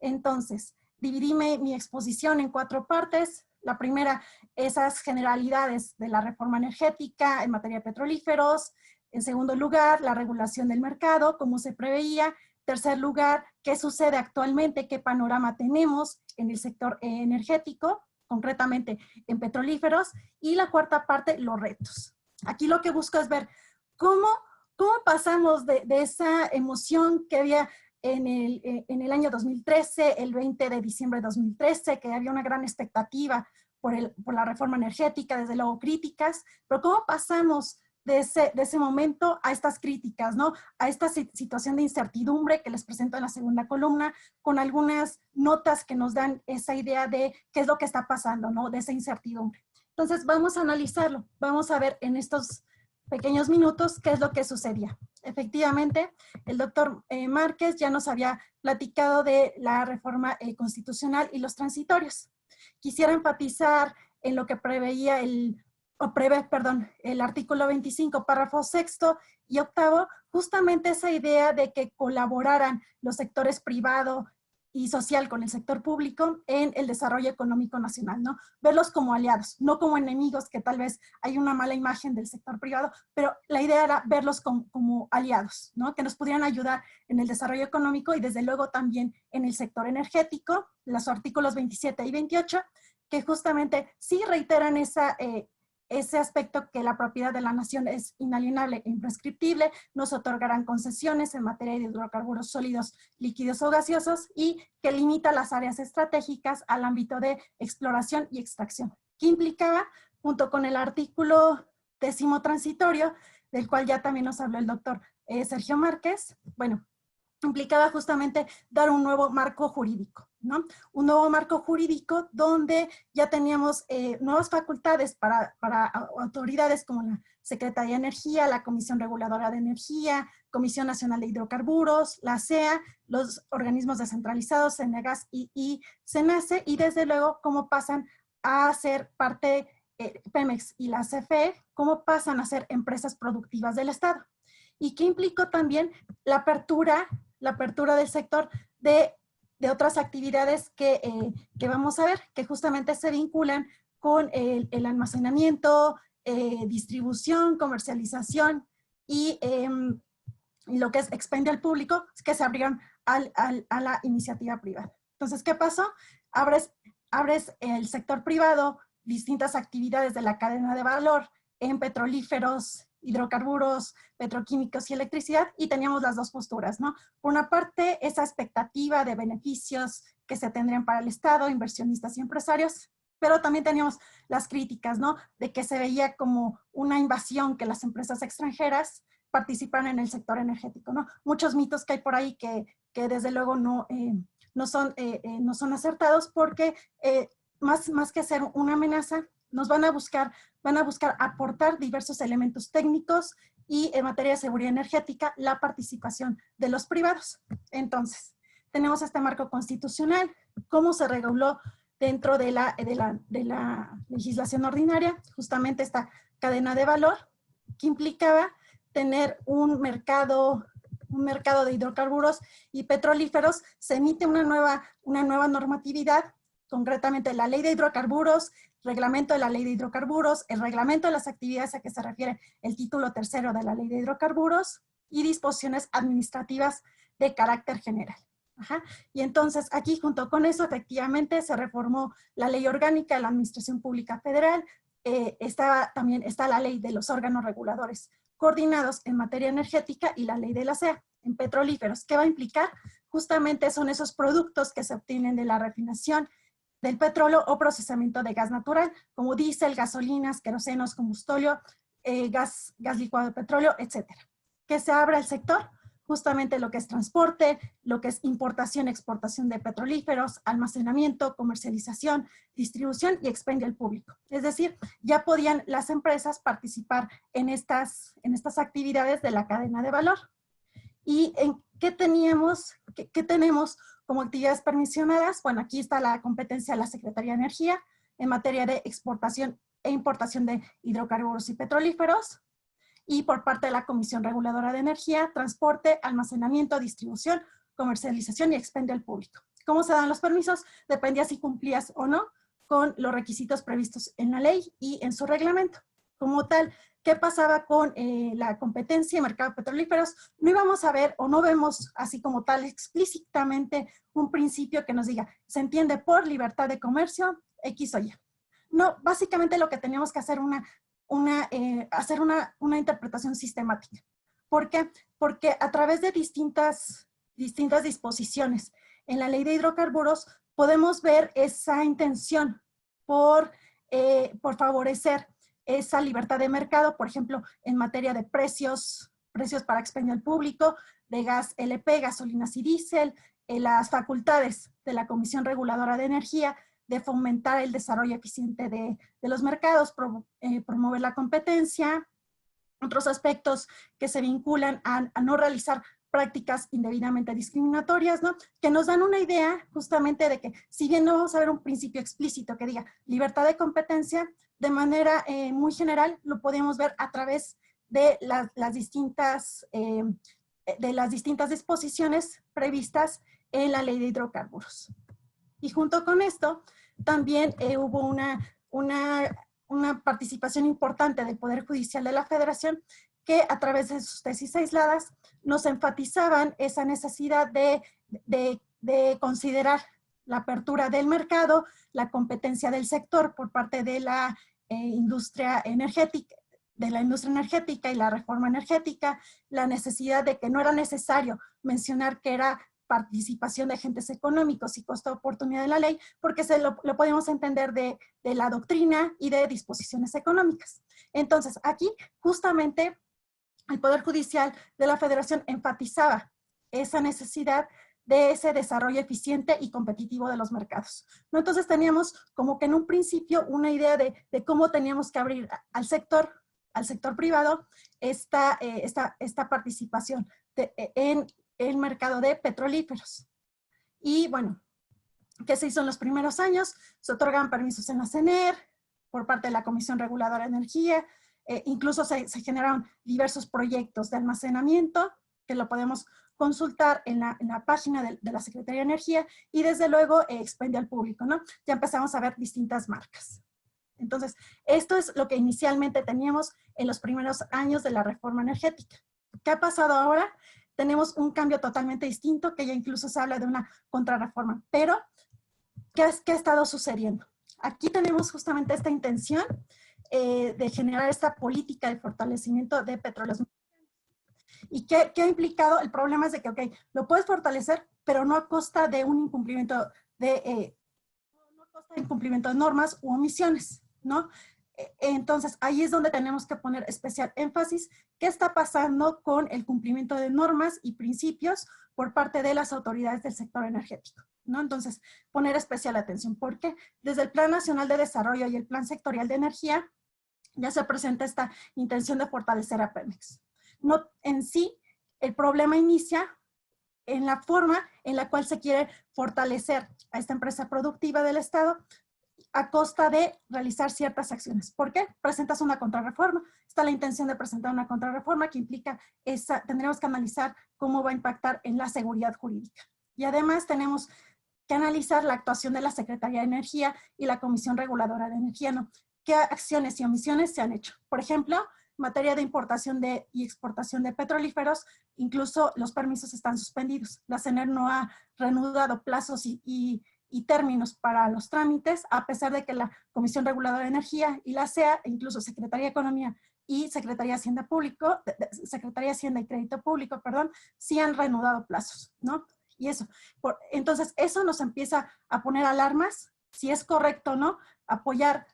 Entonces, dividí mi exposición en 4 partes. La primera, esas generalidades de la reforma energética en materia de petrolíferos. En segundo lugar, la regulación del mercado, cómo se preveía. Tercer lugar, qué sucede actualmente, qué panorama tenemos en el sector energético, concretamente en petrolíferos. Y la cuarta parte, los retos. Aquí lo que busco es ver cómo pasamos de esa emoción que había en el año 2013, el 20 de diciembre de 2013, que había una gran expectativa por la reforma energética, desde luego críticas, pero cómo pasamos de ese momento a estas críticas, ¿no? A esta situación de incertidumbre que les presento en la segunda columna, con algunas notas que nos dan esa idea de qué es lo que está pasando, ¿no? De esa incertidumbre. Entonces vamos a analizarlo, vamos a ver en estos pequeños minutos qué es lo que sucedía. Efectivamente, el doctor Márquez ya nos había platicado de la reforma constitucional y los transitorios. Quisiera enfatizar en lo que preveía el artículo 25, párrafo 6º y 8º, justamente esa idea de que colaboraran los sectores privado y social con el sector público en el desarrollo económico nacional, ¿no? Verlos como aliados, no como enemigos, que tal vez hay una mala imagen del sector privado, pero la idea era verlos como aliados, ¿no? Que nos pudieran ayudar en el desarrollo económico y desde luego también en el sector energético, los artículos 27 y 28, que justamente sí reiteran ese aspecto que la propiedad de la nación es inalienable e imprescriptible, nos otorgarán concesiones en materia de hidrocarburos sólidos, líquidos o gaseosos y que limita las áreas estratégicas al ámbito de exploración y extracción. ¿Qué implicaba? Junto con el artículo 10º transitorio, del cual ya también nos habló el doctor Sergio Márquez, bueno, implicaba justamente dar un nuevo marco jurídico, ¿no? Un nuevo marco jurídico donde ya teníamos nuevas facultades para autoridades como la Secretaría de Energía, la Comisión Reguladora de Energía, Comisión Nacional de Hidrocarburos, la CEA, los organismos descentralizados, CENEGAS y CENACE, y desde luego cómo pasan a ser parte Pemex y la CFE, cómo pasan a ser empresas productivas del Estado. Y que implicó también la apertura del sector de otras actividades que vamos a ver, que justamente se vinculan con el almacenamiento, distribución, comercialización y lo que es expendio al público, que se abrieron a la iniciativa privada. Entonces, ¿qué pasó? Abres el sector privado, distintas actividades de la cadena de valor en petrolíferos, hidrocarburos, petroquímicos y electricidad, y teníamos las dos posturas, ¿no? Por una parte, esa expectativa de beneficios que se tendrían para el Estado, inversionistas y empresarios, pero también teníamos las críticas, ¿no? De que se veía como una invasión que las empresas extranjeras participan en el sector energético, ¿no? Muchos mitos que hay por ahí que desde luego no son acertados porque más que ser una amenaza, nos van a buscar aportar diversos elementos técnicos y en materia de seguridad energética, la participación de los privados. Entonces, tenemos este marco constitucional, cómo se reguló dentro de la legislación ordinaria, justamente esta cadena de valor, que implicaba tener un mercado de hidrocarburos y petrolíferos. Se emite una nueva normatividad, concretamente la Ley de Hidrocarburos, reglamento de la Ley de Hidrocarburos, el reglamento de las actividades a que se refiere el título tercero de la Ley de Hidrocarburos y disposiciones administrativas de carácter general. Ajá. Y entonces aquí junto con eso efectivamente se reformó la Ley Orgánica de la Administración Pública Federal, también está la Ley de los órganos reguladores coordinados en materia energética y la Ley de la CEA en petrolíferos. ¿Qué va a implicar? Justamente son esos productos que se obtienen de la refinación del petróleo o procesamiento de gas natural, como diésel, gasolinas, querosenos, combustóleo, gas licuado de petróleo, etcétera. ¿Qué se abre al sector? Justamente lo que es transporte, lo que es importación, exportación de petrolíferos, almacenamiento, comercialización, distribución y expendio al público. Es decir, ya podían las empresas participar en estas actividades de la cadena de valor. ¿Y en qué tenemos como actividades permisionadas? Bueno, aquí está la competencia de la Secretaría de Energía en materia de exportación e importación de hidrocarburos y petrolíferos, y por parte de la Comisión Reguladora de Energía, transporte, almacenamiento, distribución, comercialización y expendio al público. ¿Cómo se dan los permisos? Dependía si cumplías o no con los requisitos previstos en la ley y en su reglamento. Como tal, ¿qué pasaba con la competencia en mercado de petrolíferos? No íbamos a ver o no vemos así como tal explícitamente un principio que nos diga, se entiende por libertad de comercio, X o Y. No, básicamente lo que teníamos que hacer hacer una interpretación sistemática. ¿Por qué? Porque a través de distintas disposiciones en la Ley de Hidrocarburos podemos ver esa intención por favorecer esa libertad de mercado, por ejemplo, en materia de precios para expendio al público, de gas LP, gasolinas y diésel, las facultades de la Comisión Reguladora de Energía, de fomentar el desarrollo eficiente de los mercados, promover la competencia, otros aspectos que se vinculan a no realizar prácticas indebidamente discriminatorias, ¿no? Que nos dan una idea justamente de que, si bien no vamos a ver un principio explícito que diga libertad de competencia, de manera muy general lo podemos ver a través de las distintas disposiciones previstas en la Ley de Hidrocarburos. Y junto con esto, también hubo una participación importante del Poder Judicial de la Federación, que a través de sus tesis aisladas nos enfatizaban esa necesidad de considerar la apertura del mercado, la competencia del sector por parte de la industria energética y la reforma energética, la necesidad de que no era necesario mencionar que era participación de agentes económicos y costo de oportunidad de la ley, porque lo podemos entender de la doctrina y de disposiciones económicas. Entonces, aquí justamente el Poder Judicial de la Federación enfatizaba esa necesidad de ese desarrollo eficiente y competitivo de los mercados, ¿no? Entonces teníamos como que en un principio una idea de cómo teníamos que abrir al sector privado esta participación en el mercado de petrolíferos. Y bueno, ¿qué se hizo en los primeros años? Se otorgan permisos en la CENER por parte de la Comisión Reguladora de Energía, incluso se generaron diversos proyectos de almacenamiento que lo podemos consultar en la página de la Secretaría de Energía, y desde luego expendio al público, ¿no? Ya empezamos a ver distintas marcas. Entonces, esto es lo que inicialmente teníamos en los primeros años de la reforma energética. ¿Qué ha pasado ahora? Tenemos un cambio totalmente distinto, que ya incluso se habla de una contrarreforma. Pero, ¿qué ha estado sucediendo? Aquí tenemos justamente esta intención de generar esta política de fortalecimiento de petróleos. ¿Y qué ha implicado? El problema es de que, ok, lo puedes fortalecer, pero no a costa de un incumplimiento de normas u omisiones, ¿no? Entonces, ahí es donde tenemos que poner especial énfasis. ¿Qué está pasando con el cumplimiento de normas y principios por parte de las autoridades del sector energético? ¿no? Entonces, poner especial atención, porque desde el Plan Nacional de Desarrollo y el Plan Sectorial de Energía ya se presenta esta intención de fortalecer a Pemex. No, en sí, el problema inicia en la forma en la cual se quiere fortalecer a esta empresa productiva del Estado a costa de realizar ciertas acciones. ¿Por qué? Presentas una contrarreforma. Está la intención de presentar una contrarreforma que implica tendremos que analizar cómo va a impactar en la seguridad jurídica. Y además tenemos que analizar la actuación de la Secretaría de Energía y la Comisión Reguladora de Energía, ¿no? ¿Qué acciones y omisiones se han hecho? Por ejemplo, en materia de importación y exportación de petrolíferos, incluso los permisos están suspendidos. La CENER no ha reanudado plazos y términos para los trámites, a pesar de que la Comisión Reguladora de Energía y la CEA, incluso Secretaría de Economía y Secretaría de Hacienda Secretaría de Hacienda y Crédito Público, perdón, sí han reanudado plazos, ¿no? Y eso, entonces eso nos empieza a poner alarmas, si es correcto o no, apoyar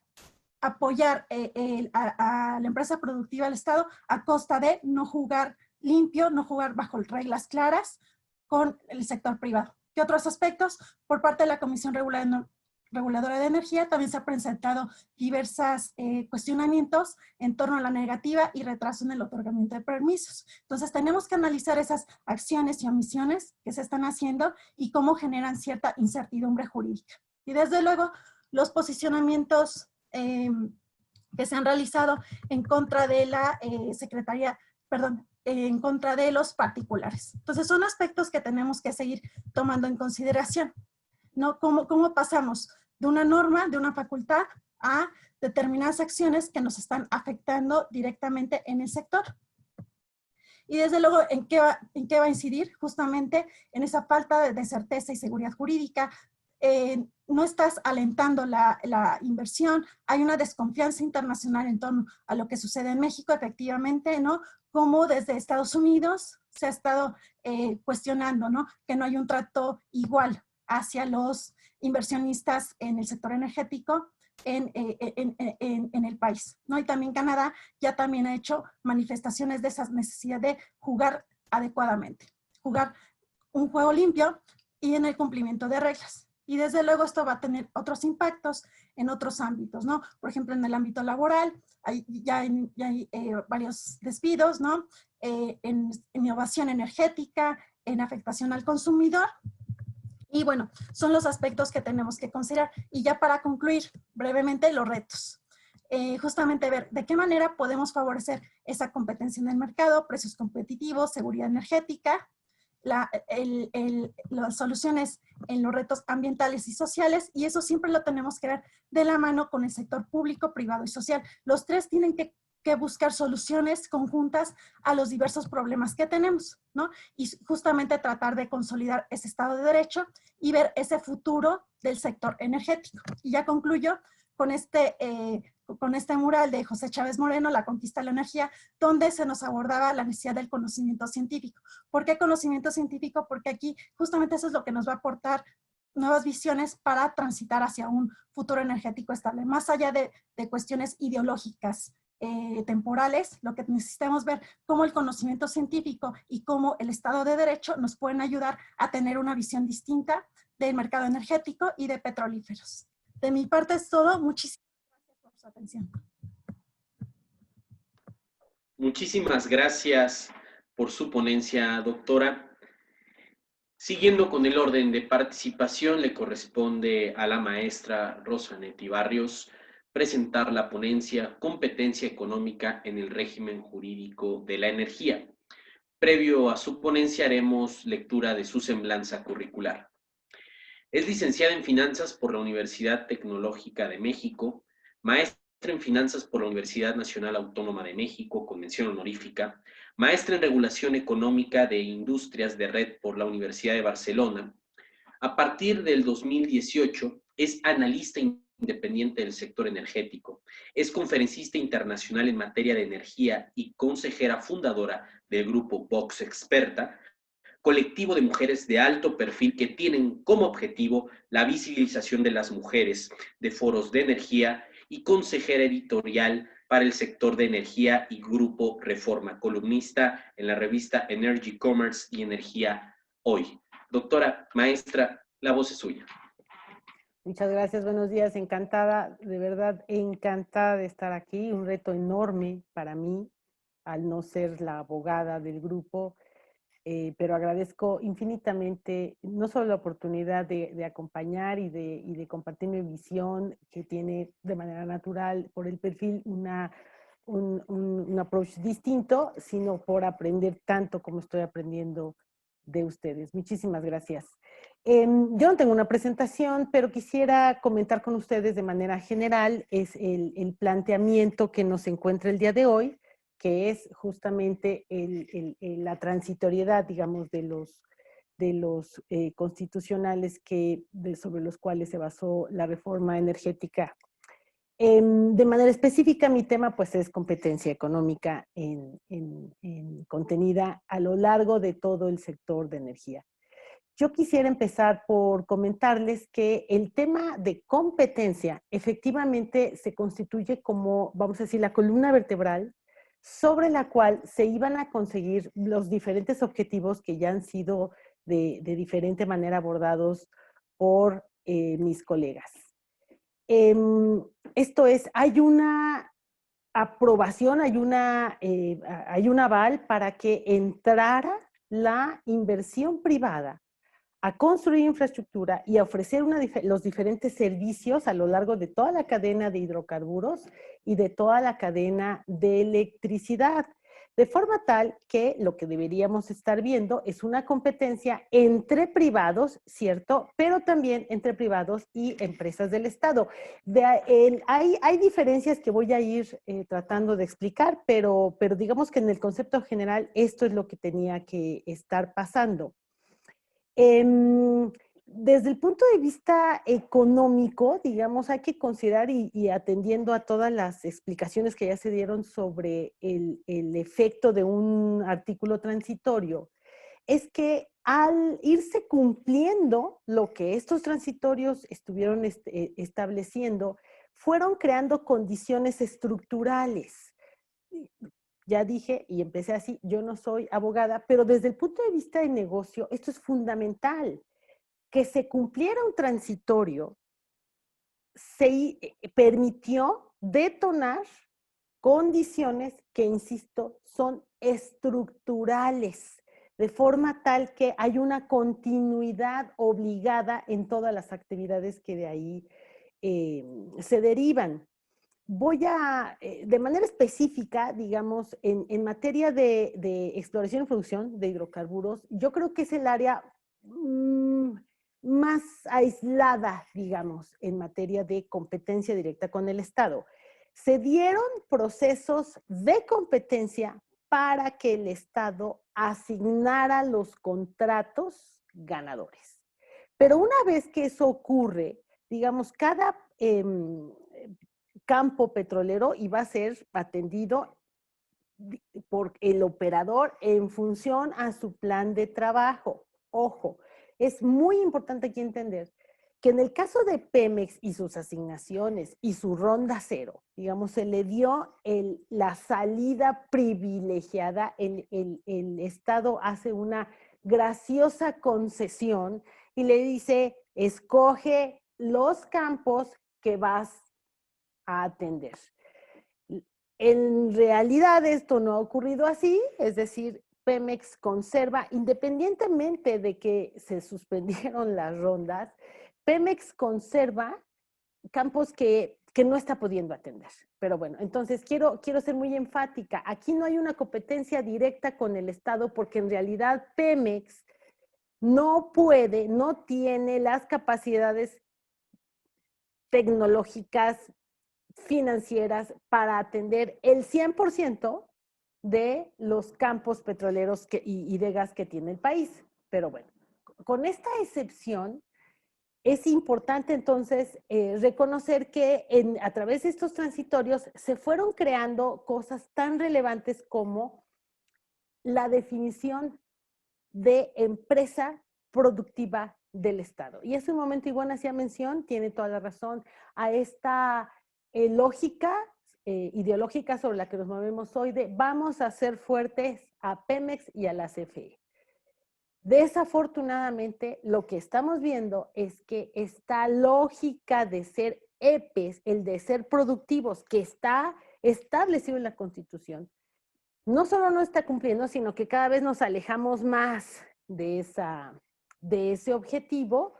a la empresa productiva del Estado a costa de no jugar limpio, no jugar bajo reglas claras con el sector privado. ¿Qué otros aspectos? Por parte de la Comisión Reguladora de Energía también se han presentado diversos cuestionamientos en torno a la negativa y retraso en el otorgamiento de permisos. Entonces tenemos que analizar esas acciones y omisiones que se están haciendo y cómo generan cierta incertidumbre jurídica. Y desde luego los posicionamientos que se han realizado en contra de la en contra de los particulares. Entonces son aspectos que tenemos que seguir tomando en consideración, ¿no? ¿Cómo pasamos de una norma, de una facultad, a determinadas acciones que nos están afectando directamente en el sector? Y desde luego, ¿en qué va a incidir? Justamente en esa falta de certeza y seguridad jurídica. No estás alentando la inversión, hay una desconfianza internacional en torno a lo que sucede en México, efectivamente, ¿no? Como desde Estados Unidos se ha estado cuestionando, ¿no? Que no hay un trato igual hacia los inversionistas en el sector energético en el país, ¿no? Y también Canadá ya también ha hecho manifestaciones de esa necesidad de jugar adecuadamente, jugar un juego limpio y en el cumplimiento de reglas. Y desde luego esto va a tener otros impactos en otros ámbitos, ¿no? Por ejemplo, en el ámbito laboral, ya hay varios despidos, ¿no? En innovación energética, en afectación al consumidor. Y bueno, son los aspectos que tenemos que considerar. Y ya para concluir brevemente, los retos. Justamente ver de qué manera podemos favorecer esa competencia en el mercado, precios competitivos, seguridad energética, las soluciones en los retos ambientales y sociales, y eso siempre lo tenemos que ver de la mano con el sector público, privado y social. Los tres tienen que buscar soluciones conjuntas a los diversos problemas que tenemos, ¿no? Y justamente tratar de consolidar ese Estado de Derecho y ver ese futuro del sector energético. Y ya concluyo con este mural de José Chávez Moreno, La conquista de la energía, donde se nos abordaba la necesidad del conocimiento científico. ¿Por qué conocimiento científico? Porque aquí justamente eso es lo que nos va a aportar nuevas visiones para transitar hacia un futuro energético estable, más allá de cuestiones ideológicas temporales. Lo que necesitamos ver cómo el conocimiento científico y cómo el Estado de Derecho nos pueden ayudar a tener una visión distinta del mercado energético y de petrolíferos. De mi parte es todo. Muchísimas gracias por su atención. Muchísimas gracias por su ponencia, doctora. Siguiendo con el orden de participación, le corresponde a la maestra Rosanetti Barrios presentar la ponencia Competencia Económica en el Régimen Jurídico de la Energía. Previo a su ponencia haremos lectura de su semblanza curricular. Es licenciada en Finanzas por la Universidad Tecnológica de México, maestra en Finanzas por la Universidad Nacional Autónoma de México, con mención honorífica, maestra en Regulación Económica de Industrias de Red por la Universidad de Barcelona. A partir del 2018 es analista independiente del sector energético, es conferencista internacional en materia de energía y consejera fundadora del grupo Vox Experta, colectivo de mujeres de alto perfil que tienen como objetivo la visibilización de las mujeres de foros de energía y consejera editorial para el sector de energía y Grupo Reforma, columnista en la revista Energy Commerce y Energía Hoy. Doctora, maestra, La voz es suya. Muchas gracias, buenos días, encantada, de verdad encantada de estar aquí, un reto enorme para mí, al no ser la abogada del grupo, pero agradezco infinitamente no solo la oportunidad de acompañar y de compartir mi visión, que tiene de manera natural por el perfil un approach distinto, sino por aprender tanto como estoy aprendiendo de ustedes. Muchísimas gracias. Yo no tengo una presentación, pero quisiera comentar con ustedes de manera general es el planteamiento que nos encuentra el día de hoy, que es justamente la transitoriedad, digamos, de los constitucionales sobre los cuales se basó la reforma energética. De manera específica, mi tema pues es competencia económica contenida a lo largo de todo el sector de energía. Yo quisiera empezar por comentarles que el tema de competencia efectivamente se constituye como, vamos a decir, la columna vertebral sobre la cual se iban a conseguir los diferentes objetivos que ya han sido de diferente manera abordados por mis colegas. Esto es, hay una aprobación, hay un aval para que entrara la inversión privada a construir infraestructura y a ofrecer los diferentes servicios a lo largo de toda la cadena de hidrocarburos y de toda la cadena de electricidad, de forma tal que lo que deberíamos estar viendo es una competencia entre privados, ¿cierto? Pero también entre privados y empresas del Estado. Hay diferencias que voy a ir tratando de explicar, pero digamos que en el concepto general esto es lo que tenía que estar pasando. Desde el punto de vista económico, digamos, hay que considerar y atendiendo a todas las explicaciones que ya se dieron sobre el efecto de un artículo transitorio, es que al irse cumpliendo lo que estos transitorios estuvieron estableciendo, fueron creando condiciones estructurales. Ya dije y empecé así, yo no soy abogada, pero desde el punto de vista de negocio, esto es fundamental. Que se cumpliera un transitorio se permitió detonar condiciones que, insisto, son estructurales, de forma tal que hay una continuidad obligada en todas las actividades que de ahí se derivan. Voy a, de manera específica, digamos, en materia de exploración y producción de hidrocarburos, yo creo que es el área más aislada, digamos, en materia de competencia directa con el Estado. Se dieron procesos de competencia para que el Estado asignara los contratos ganadores. Pero una vez que eso ocurre, digamos, cada campo petrolero iba a ser atendido por el operador en función a su plan de trabajo. Ojo, es muy importante aquí entender que en el caso de Pemex y sus asignaciones y su ronda cero, digamos, se le dio la salida privilegiada, el Estado hace una graciosa concesión y le dice, escoge los campos que vas a atender. En realidad esto no ha ocurrido así, es decir, Pemex conserva, independientemente de que se suspendieron las rondas, Pemex conserva campos que no está pudiendo atender. Pero bueno, entonces quiero ser muy enfática. Aquí no hay una competencia directa con el Estado porque en realidad Pemex no puede, no tiene las capacidades tecnológicas, financieras para atender el 100% de los campos petroleros y de gas que tiene el país. Pero bueno, con esta excepción, es importante entonces reconocer que a través de estos transitorios se fueron creando cosas tan relevantes como la definición de empresa productiva del Estado. Y hace un momento Ivonne hacía mención, tiene toda la razón, a esta lógica ideológica sobre la que nos movemos hoy de vamos a hacer fuertes a Pemex y a la CFE. Desafortunadamente, lo que estamos viendo es que esta lógica de ser EPEs, el de ser productivos, que está establecido en la Constitución, no solo no está cumpliendo, sino que cada vez nos alejamos más de ese objetivo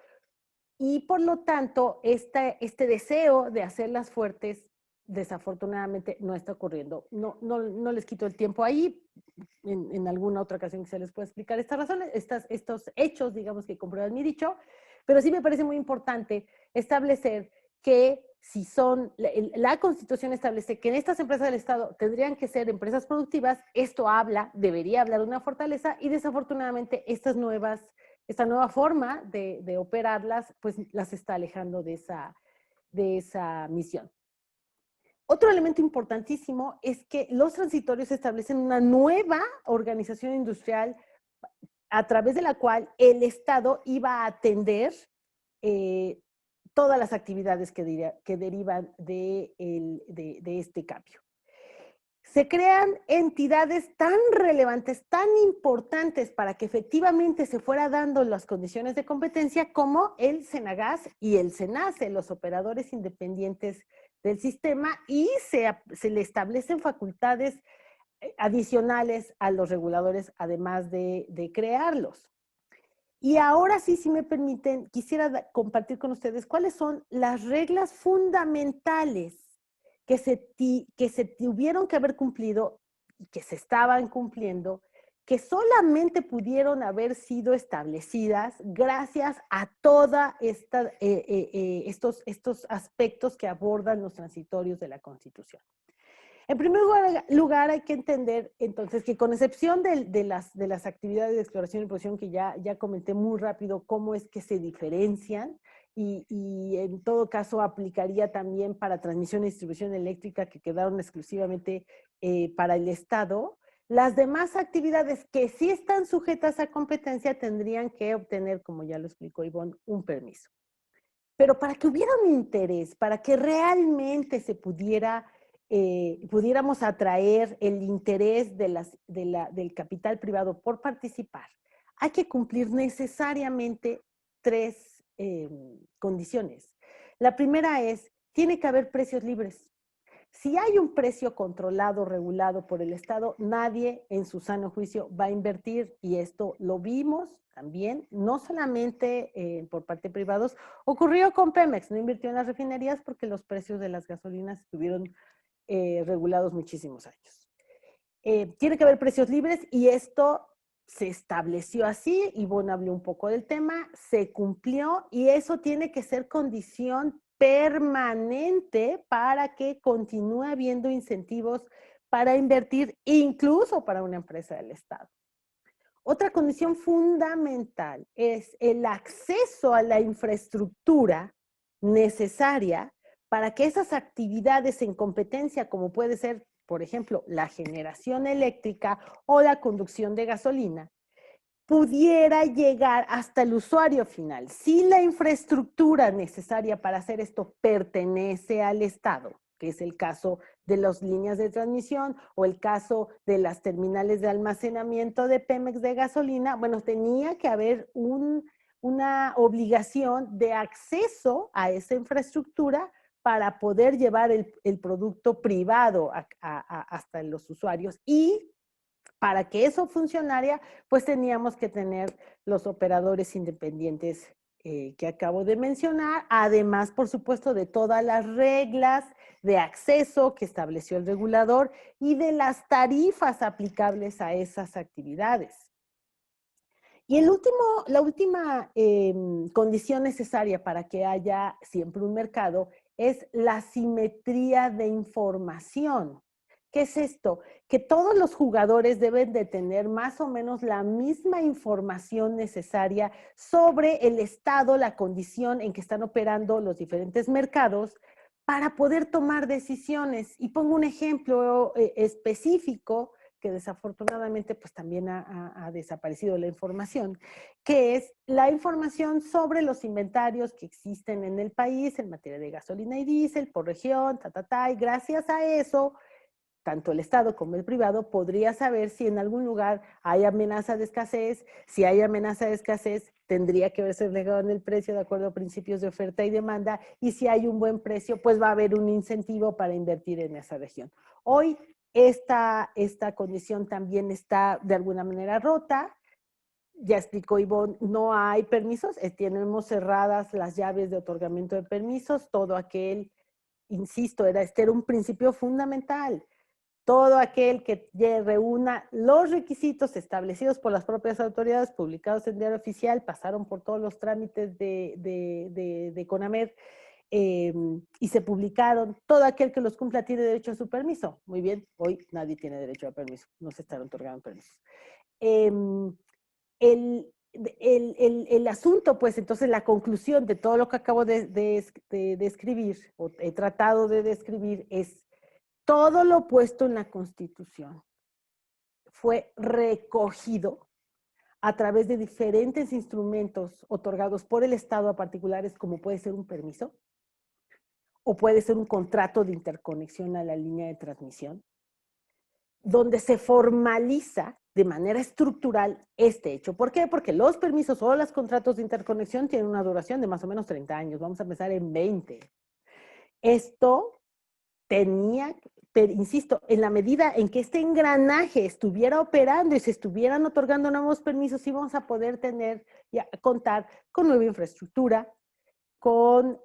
y por lo tanto este deseo de hacerlas fuertes desafortunadamente no está ocurriendo. No les quito el tiempo ahí, en alguna otra ocasión que se les pueda explicar estas razones, estos hechos, digamos, que comprueban mi dicho, pero sí me parece muy importante establecer que si son, la Constitución establece que en estas empresas del Estado tendrían que ser empresas productivas, esto debería hablar de una fortaleza y desafortunadamente esta nueva forma de operarlas, pues las está alejando de esa misión. Otro elemento importantísimo es que los transitorios establecen una nueva organización industrial a través de la cual el Estado iba a atender todas las actividades que derivan de este cambio. Se crean entidades tan relevantes, tan importantes para que efectivamente se fuera dando las condiciones de competencia como el Senagas y el Senace, los operadores independientes del sistema, y se le establecen facultades adicionales a los reguladores, además de crearlos. Y ahora sí, si me permiten, quisiera compartir con ustedes cuáles son las reglas fundamentales que se tuvieron que haber cumplido y que se estaban cumpliendo, que solamente pudieron haber sido establecidas gracias a todos estos aspectos que abordan los transitorios de la Constitución. En primer lugar, hay que entender entonces que con excepción de las actividades de exploración y producción que ya comenté muy rápido cómo es que se diferencian y en todo caso aplicaría también para transmisión y distribución eléctrica que quedaron exclusivamente para el Estado, las demás actividades que sí están sujetas a competencia tendrían que obtener, como ya lo explicó Ivonne, un permiso. Pero para que hubiera un interés, para que realmente se pudiéramos atraer el interés del capital privado por participar, hay que cumplir necesariamente 3 condiciones. La primera es, tiene que haber precios libres. Si hay un precio controlado, regulado por el Estado, nadie en su sano juicio va a invertir, y esto lo vimos también, no solamente por parte de privados, ocurrió con Pemex, no invirtió en las refinerías porque los precios de las gasolinas estuvieron regulados muchísimos años. Tiene que haber precios libres y esto se estableció así. Ivonne habló un poco del tema, se cumplió y eso tiene que ser condición permanente para que continúe habiendo incentivos para invertir, incluso para una empresa del Estado. Otra condición fundamental es el acceso a la infraestructura necesaria para que esas actividades en competencia, como puede ser, por ejemplo, la generación eléctrica o la conducción de gasolina, pudiera llegar hasta el usuario final. Si la infraestructura necesaria para hacer esto pertenece al Estado, que es el caso de las líneas de transmisión o el caso de las terminales de almacenamiento de Pemex de gasolina, bueno, tenía que haber una obligación de acceso a esa infraestructura para poder llevar el producto privado hasta los usuarios. Y para que eso funcionara, pues teníamos que tener los operadores independientes que acabo de mencionar, además, por supuesto, de todas las reglas de acceso que estableció el regulador y de las tarifas aplicables a esas actividades. Y la última condición necesaria para que haya siempre un mercado es la simetría de información. ¿Qué es esto? Que todos los jugadores deben de tener más o menos la misma información necesaria sobre el estado, la condición en que están operando los diferentes mercados para poder tomar decisiones. Y pongo un ejemplo específico que desafortunadamente pues también ha desaparecido la información, que es la información sobre los inventarios que existen en el país en materia de gasolina y diésel por región, y gracias a eso tanto el Estado como el privado, podría saber si en algún lugar hay amenaza de escasez. Si hay amenaza de escasez, tendría que verse reflejado en el precio de acuerdo a principios de oferta y demanda, y si hay un buen precio, pues va a haber un incentivo para invertir en esa región. Hoy esta condición también está de alguna manera rota. Ya explicó Ivonne, no hay permisos, tenemos cerradas las llaves de otorgamiento de permisos, todo aquel, insisto, este era un principio fundamental. Todo aquel que reúna los requisitos establecidos por las propias autoridades, publicados en Diario Oficial, pasaron por todos los trámites de CONAMED y se publicaron. Todo aquel que los cumpla tiene derecho a su permiso. Muy bien, hoy nadie tiene derecho a permiso, no se están otorgando permisos. El asunto, pues, entonces la conclusión de todo lo que acabo de describir, o he tratado de describir, es todo lo puesto en la Constitución fue recogido a través de diferentes instrumentos otorgados por el Estado a particulares, como puede ser un permiso, o puede ser un contrato de interconexión a la línea de transmisión, donde se formaliza de manera estructural este hecho. ¿Por qué? Porque los permisos o los contratos de interconexión tienen una duración de más o menos 30 años. Vamos a empezar en 20. Esto tenía, pero insisto, en la medida en que este engranaje estuviera operando y se estuvieran otorgando nuevos permisos, íbamos a poder contar con nueva infraestructura, con,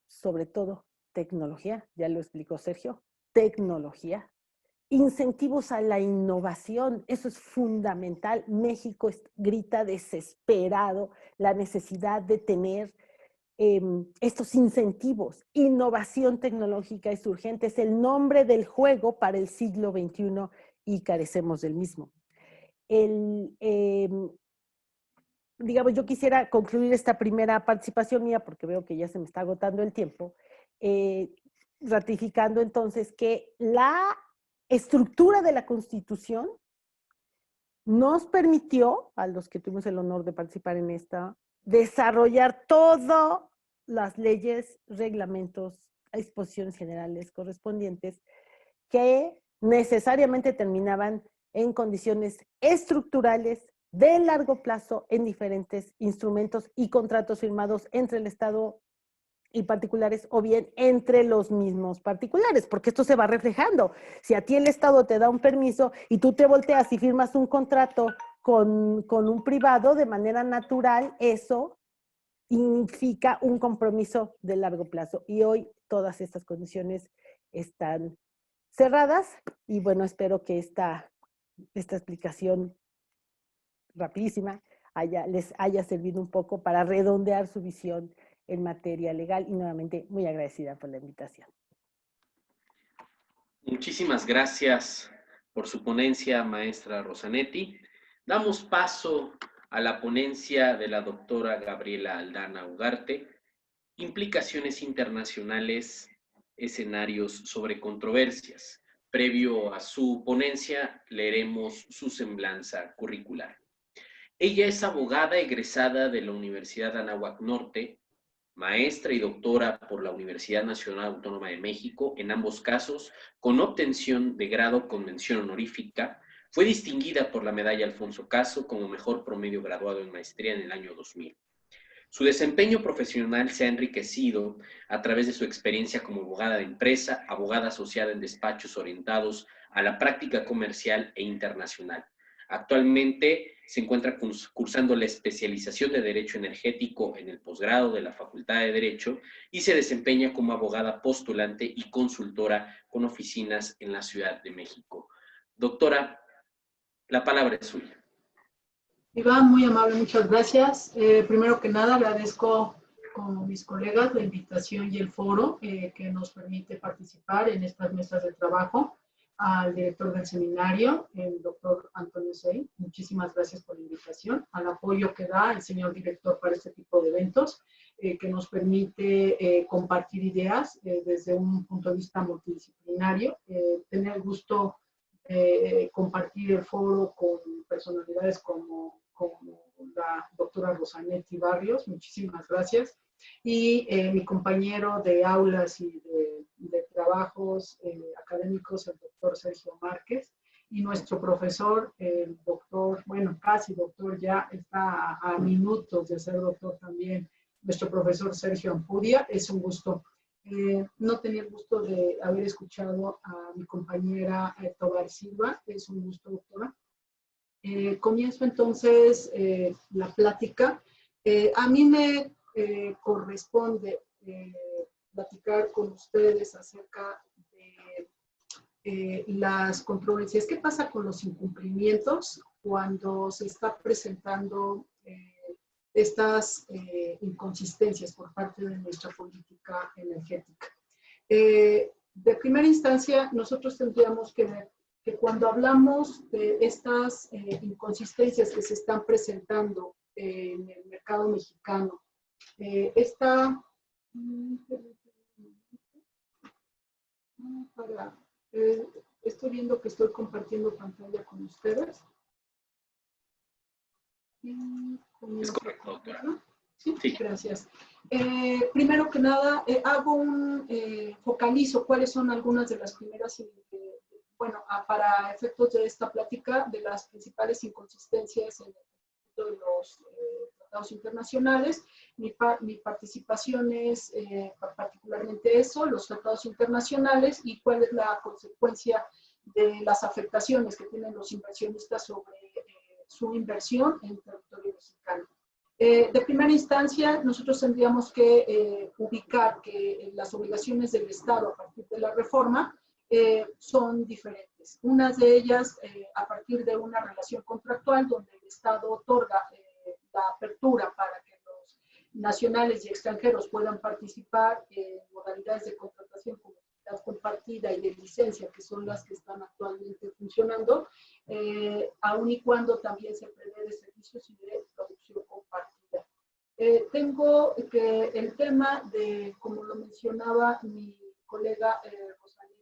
sobre todo, tecnología, ya lo explicó Sergio, tecnología, incentivos a la innovación, eso es fundamental. México grita desesperado la necesidad de tener estos incentivos. Innovación tecnológica es urgente, es el nombre del juego para el siglo XXI y carecemos del mismo. Digamos, yo quisiera concluir esta primera participación mía, porque veo que ya se me está agotando el tiempo, ratificando entonces que la estructura de la Constitución nos permitió, a los que tuvimos el honor de participar en esta, desarrollar todas las leyes, reglamentos, disposiciones generales correspondientes que necesariamente terminaban en condiciones estructurales de largo plazo en diferentes instrumentos y contratos firmados entre el Estado y particulares, o bien entre los mismos particulares, porque esto se va reflejando. Si a ti el Estado te da un permiso y tú te volteas y firmas un contrato con un privado, de manera natural, eso significa un compromiso de largo plazo. Y hoy todas estas condiciones están cerradas y bueno, espero que esta explicación rapidísima les haya servido un poco para redondear su visión en materia legal, y nuevamente muy agradecida por la invitación. Muchísimas gracias por su ponencia, maestra Rosanetti. Damos paso a la ponencia de la doctora Gabriela Aldana Ugarte, implicaciones internacionales, escenarios sobre controversias. Previo a su ponencia, leeremos su semblanza curricular. Ella es abogada egresada de la Universidad Anáhuac Norte, maestra y doctora por la Universidad Nacional Autónoma de México, en ambos casos con obtención de grado con mención honorífica. Fue distinguida por la medalla Alfonso Caso como mejor promedio graduado en maestría en el año 2000. Su desempeño profesional se ha enriquecido a través de su experiencia como abogada de empresa, abogada asociada en despachos orientados a la práctica comercial e internacional. Actualmente se encuentra cursando la especialización de Derecho Energético en el posgrado de la Facultad de Derecho y se desempeña como abogada postulante y consultora con oficinas en la Ciudad de México. Doctora, la palabra es suya. Iván, muy amable, muchas gracias. Primero que nada, agradezco con mis colegas la invitación y el foro que nos permite participar en estas mesas de trabajo. Al director del seminario, el doctor Antonio Sey, muchísimas gracias por la invitación, al apoyo que da el señor director para este tipo de eventos, que nos permite compartir ideas desde un punto de vista multidisciplinario, tener el gusto de compartir el foro con personalidades como la doctora Rosanetti Barrios, muchísimas gracias. y mi compañero de aulas y de trabajos académicos, el doctor Sergio Márquez, y nuestro profesor, el doctor, bueno, casi doctor, ya está a minutos de ser doctor también, nuestro profesor Sergio Ampudia. Es un gusto. No tenía el gusto de haber escuchado a mi compañera Tobar Silva. Es un gusto, doctora. Comienzo entonces la plática. A mí me corresponde platicar con ustedes acerca de las controversias. ¿Qué pasa con los incumplimientos cuando se está presentando estas inconsistencias por parte de nuestra política energética? De primera instancia, nosotros tendríamos que ver que cuando hablamos de estas inconsistencias que se están presentando en el mercado mexicano, estoy viendo que estoy compartiendo pantalla con ustedes. Es correcto, doctora. Sí, sí. Gracias. Primero que nada, focalizo cuáles son algunas de las primeras, para efectos de esta plática, de las principales inconsistencias en de los tratados internacionales. Mi participación es particularmente eso, los tratados internacionales, y cuál es la consecuencia de las afectaciones que tienen los inversionistas sobre su inversión en territorio mexicano. De primera instancia, nosotros tendríamos que ubicar que las obligaciones del Estado a partir de la reforma son diferentes. Unas de ellas a partir de una relación contractual donde el Estado otorga la apertura para que los nacionales y extranjeros puedan participar en modalidades de contratación como compartida y de licencia, que son las que están actualmente funcionando, aun y cuando también se prevé de servicios y de producción compartida. Tengo que el tema de, como lo mencionaba mi colega Rosalía,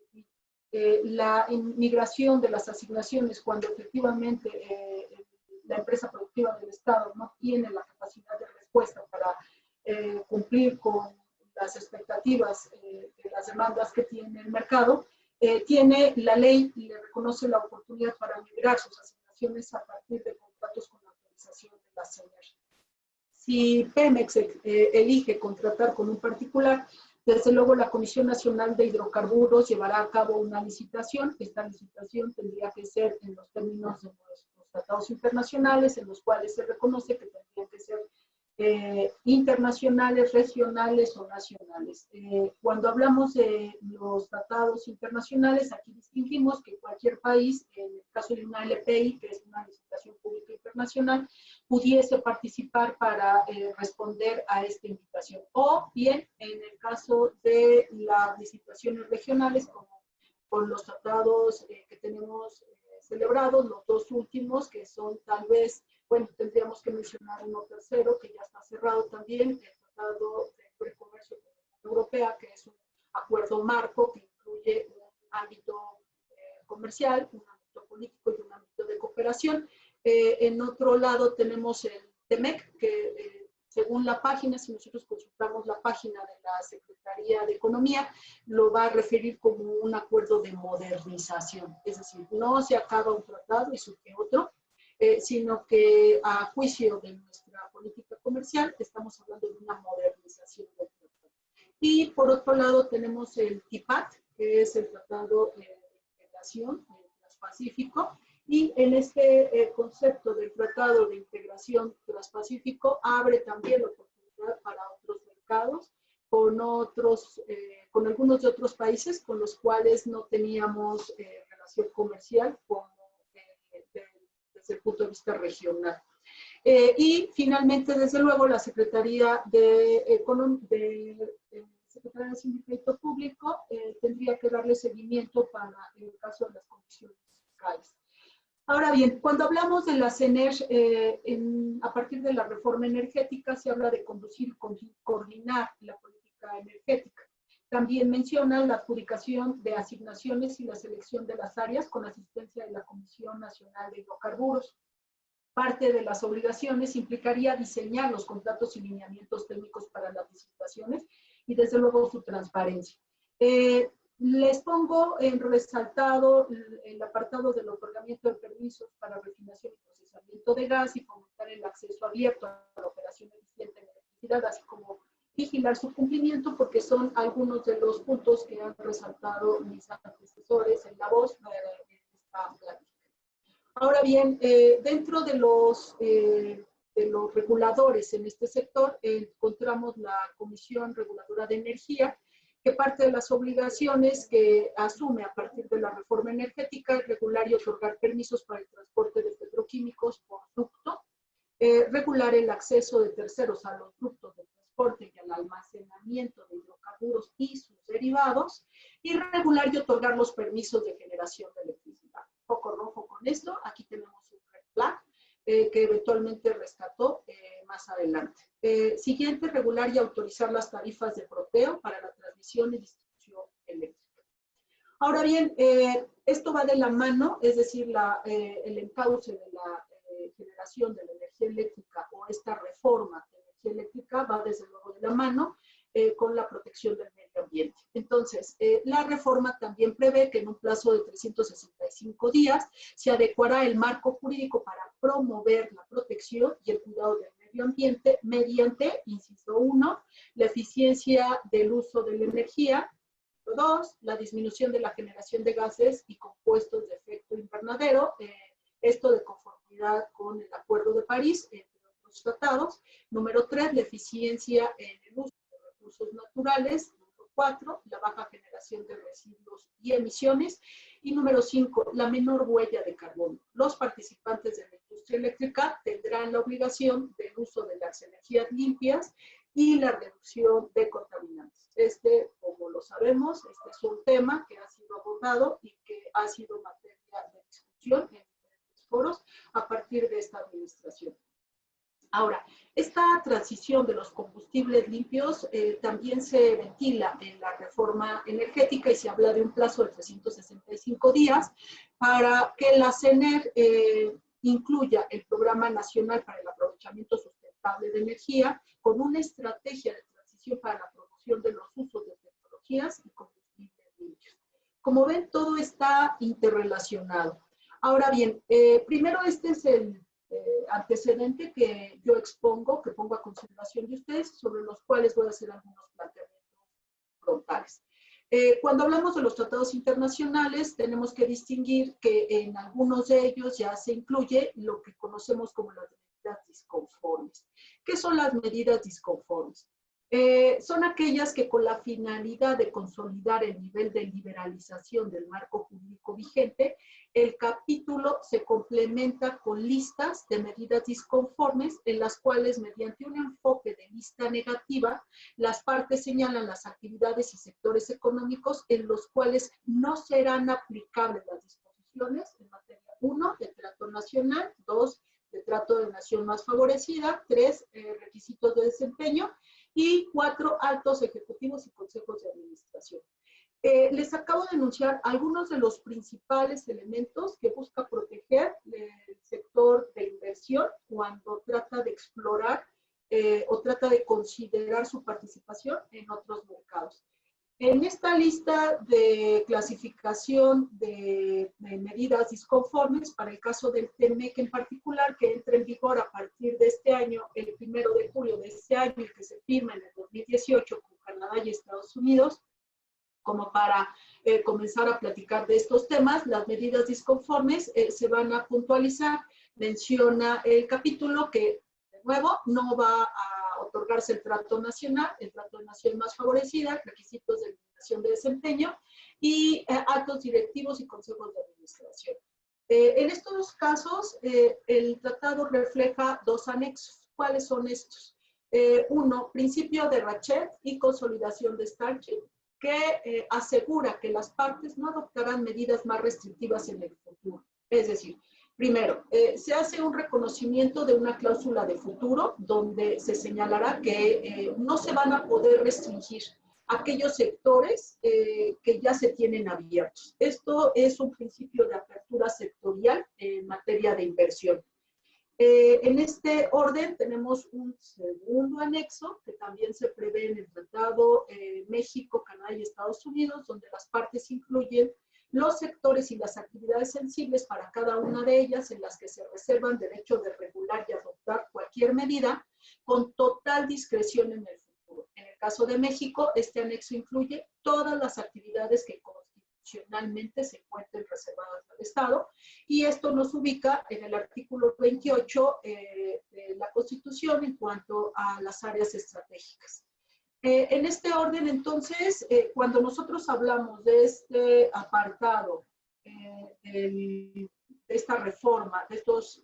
la migración de las asignaciones cuando efectivamente la empresa productiva del Estado no tiene la capacidad de respuesta para cumplir con las expectativas de las demandas que tiene el mercado, tiene la ley y le reconoce la oportunidad para migrar sus asignaciones a partir de contratos con autorización de la CNR. Si Pemex elige contratar con un particular, desde luego la Comisión Nacional de Hidrocarburos llevará a cabo una licitación. Esta licitación tendría que ser en los términos de nuestros tratados internacionales, en los cuales se reconoce que tendrían que ser internacionales, regionales o nacionales. Cuando hablamos de los tratados internacionales, aquí distinguimos que cualquier país, en el caso de una LPI, que es una licitación pública internacional, pudiese participar para responder a esta invitación. O bien, en el caso de las licitaciones regionales, como con los tratados que tenemos celebrados, los dos últimos, que son tal vez, bueno, tendríamos que mencionar uno tercero, que ya está cerrado también, el Tratado de Libre Comercio con la Unión Europea, que es un acuerdo marco que incluye un ámbito comercial, un ámbito político y un ámbito de cooperación. En otro lado tenemos el TEMEC, que según la página, si nosotros consultamos la página de la Secretaría de Economía, lo va a referir como un acuerdo de modernización. Es decir, no se acaba un tratado y surge otro, sino que a juicio de nuestra política comercial estamos hablando de una modernización del tratado. Y por otro lado tenemos el TIPAT, que es el Tratado de Integración Transpacífico, y en este concepto del Tratado de Integración Transpacífico abre también la oportunidad para otros mercados, con algunos de otros países con los cuales no teníamos relación comercial como desde el punto de vista regional. Y finalmente, desde luego, la Secretaría de Hacienda y Crédito Público tendría que darle seguimiento para el caso de las condiciones fiscales. Ahora bien, cuando hablamos de la CNR, a partir de la reforma energética, se habla de conducir y coordinar la política energética. También menciona la adjudicación de asignaciones y la selección de las áreas con asistencia de la Comisión Nacional de Hidrocarburos. Parte de las obligaciones implicaría diseñar los contratos y lineamientos técnicos para las licitaciones y desde luego su transparencia. Les pongo en resaltado el apartado del otorgamiento de permisos para refinación y procesamiento de gas y fomentar el acceso abierto a la operación eficiente en electricidad, así como vigilar su cumplimiento, porque son algunos de los puntos que han resaltado mis antecesores en la voz de esta plática. Ahora bien, dentro de los reguladores en este sector, encontramos la Comisión Reguladora de Energía, que parte de las obligaciones que asume a partir de la reforma energética es regular y otorgar permisos para el transporte de petroquímicos por ducto, regular el acceso de terceros a los ductos de transporte y al almacenamiento de hidrocarburos y sus derivados, y regular y otorgar los permisos de generación de electricidad. Foco rojo con esto, aquí tenemos un red flag que eventualmente rescató más adelante. Siguiente, regular y autorizar las tarifas de proteo para la transmisión y distribución eléctrica. Ahora bien, esto va de la mano, es decir, el encauce de la generación de la energía eléctrica o esta reforma de energía eléctrica va desde luego de la mano con la protección del medio ambiente. Entonces, la reforma también prevé que en un plazo de 365 días se adecuará el marco jurídico para promover la protección y el cuidado del medio ambiente mediante, inciso 1, la eficiencia del uso de la energía, 2, la disminución de la generación de gases y compuestos de efecto invernadero, esto de conformidad con el Acuerdo de París, entre otros tratados. Número 3, la eficiencia en el uso recursos naturales. Número 4, la baja generación de residuos y emisiones. Y número 5, la menor huella de carbono. Los participantes de la industria eléctrica tendrán la obligación del uso de las energías limpias y la reducción de contaminantes. Como lo sabemos, este es un tema que ha sido abordado y que ha sido materia de discusión en diferentes foros a partir de esta administración. Ahora, esta transición de los combustibles limpios también se ventila en la reforma energética y se habla de un plazo de 365 días para que la CENER incluya el Programa Nacional para el Aprovechamiento Sustentable de Energía con una estrategia de transición para la promoción de los usos de tecnologías y combustibles limpios. Como ven, todo está interrelacionado. Ahora bien, primero este es el antecedente que yo expongo, que pongo a consideración de ustedes, sobre los cuales voy a hacer algunos planteamientos frontales. Cuando hablamos de los tratados internacionales, tenemos que distinguir que en algunos de ellos ya se incluye lo que conocemos como las medidas disconformes. ¿Qué son las medidas disconformes? Son aquellas que con la finalidad de consolidar el nivel de liberalización del marco jurídico vigente, el capítulo se complementa con listas de medidas disconformes en las cuales, mediante un enfoque de lista negativa, las partes señalan las actividades y sectores económicos en los cuales no serán aplicables las disposiciones en materia 1, de trato nacional, 2, de trato de nación más favorecida, 3, requisitos de desempeño, y 4, altos ejecutivos y consejos de administración. Les acabo de enunciar algunos de los principales elementos que busca proteger el sector de inversión cuando trata de explorar o trata de considerar su participación en otros mercados. En esta lista de clasificación de medidas disconformes, para el caso del TEMEC en particular, que entra en vigor a partir de este año, el 1 de julio de este año, y que se firma en el 2018 con Canadá y Estados Unidos, como para comenzar a platicar de estos temas, las medidas disconformes se van a puntualizar. Menciona el capítulo que, de nuevo, no va a otorgarse el trato nacional, el trato de nación más favorecida, requisitos de limitación de desempeño y actos directivos y consejos de administración. En estos casos, el tratado refleja dos anexos. ¿Cuáles son estos? Uno, principio de Rachet y consolidación de Starchy, que asegura que las partes no adoptarán medidas más restrictivas en el futuro. Es decir, primero, se hace un reconocimiento de una cláusula de futuro donde se señalará que no se van a poder restringir aquellos sectores que ya se tienen abiertos. Esto es un principio de apertura sectorial en materia de inversión. En este orden tenemos un segundo anexo que también se prevé en el Tratado México, Canadá y Estados Unidos, donde las partes incluyen los sectores y las actividades sensibles para cada una de ellas, en las que se reservan derecho de regular y adoptar cualquier medida con total discreción en el futuro. En el caso de México, este anexo incluye todas las actividades que constitucionalmente se encuentren reservadas al Estado, y esto nos ubica en el artículo 28 de la Constitución en cuanto a las áreas estratégicas. En este orden, entonces, cuando nosotros hablamos de este apartado, de esta reforma, de estos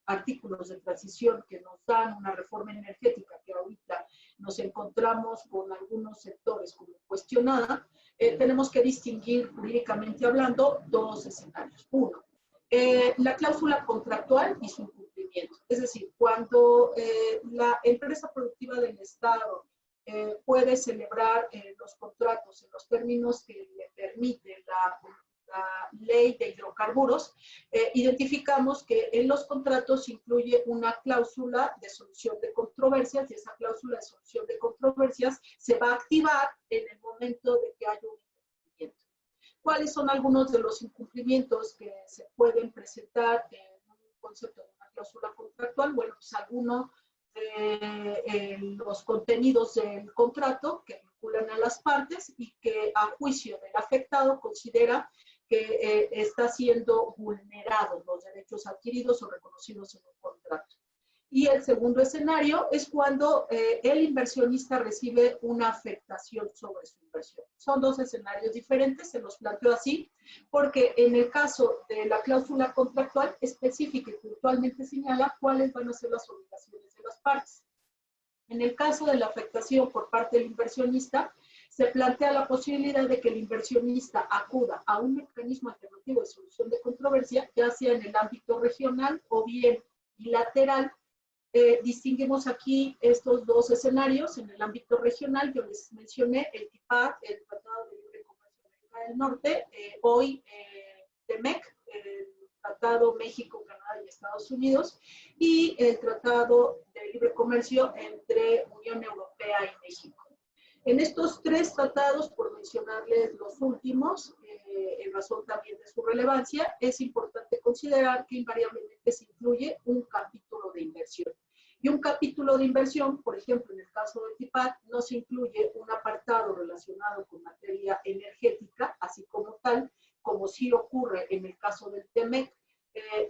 artículos de transición que nos dan una reforma energética que ahorita nos encontramos con algunos sectores como cuestionada, tenemos que distinguir jurídicamente hablando dos escenarios. Uno, la cláusula contractual y su cumplimiento. Es decir, cuando la empresa productiva del Estado puede celebrar los contratos en los términos que le permite la ley de hidrocarburos, identificamos que en los contratos incluye una cláusula de solución de controversias, y esa cláusula de solución de controversias se va a activar en el momento de que haya un incumplimiento. ¿Cuáles son algunos de los incumplimientos que se pueden presentar en un concepto de una cláusula contractual? Bueno, pues algunos los contenidos del contrato que vinculan a las partes y que a juicio del afectado considera que está siendo vulnerados los derechos adquiridos o reconocidos en un contrato. Y el segundo escenario es cuando el inversionista recibe una afectación sobre su inversión. Son dos escenarios diferentes, se los planteo así, porque en el caso de la cláusula contractual específica y puntualmente señala cuáles van a ser las obligaciones de las partes. En el caso de la afectación por parte del inversionista, se plantea la posibilidad de que el inversionista acuda a un mecanismo alternativo de solución de controversia, ya sea en el ámbito regional o bien bilateral. Distinguimos aquí estos dos escenarios. En el ámbito regional, yo les mencioné el TIPAD, el Tratado de Libre Comercio de América del Norte, hoy TEMEC, el Tratado México, Canadá y Estados Unidos, y el Tratado de Libre Comercio entre Unión Europea y México. En estos tres tratados, por mencionarles los últimos, en razón también de su relevancia, es importante considerar que invariablemente se incluye un capítulo de inversión. Y un capítulo de inversión, por ejemplo, en el caso del TIPAD, no se incluye un apartado relacionado con materia energética, así como tal, como sí ocurre en el caso del TEMEC,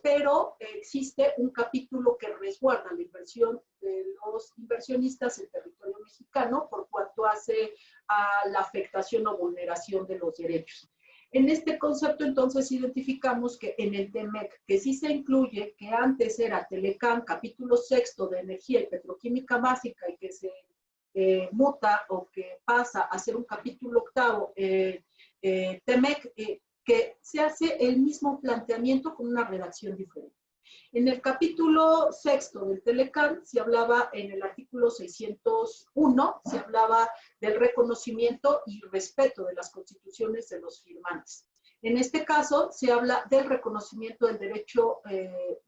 pero existe un capítulo que resguarda la inversión de los inversionistas en territorio mexicano por cuanto hace a la afectación o vulneración de los derechos. En este concepto, entonces, identificamos que en el TEMEC, que sí se incluye, que antes era Telecán, capítulo sexto de energía y petroquímica básica, y que se muta o que pasa a ser un capítulo octavo, TEMEC, que se hace el mismo planteamiento con una redacción diferente. En el capítulo sexto del Telecán se hablaba, en el artículo 601, se hablaba del reconocimiento y respeto de las constituciones de los firmantes. En este caso se habla del reconocimiento del derecho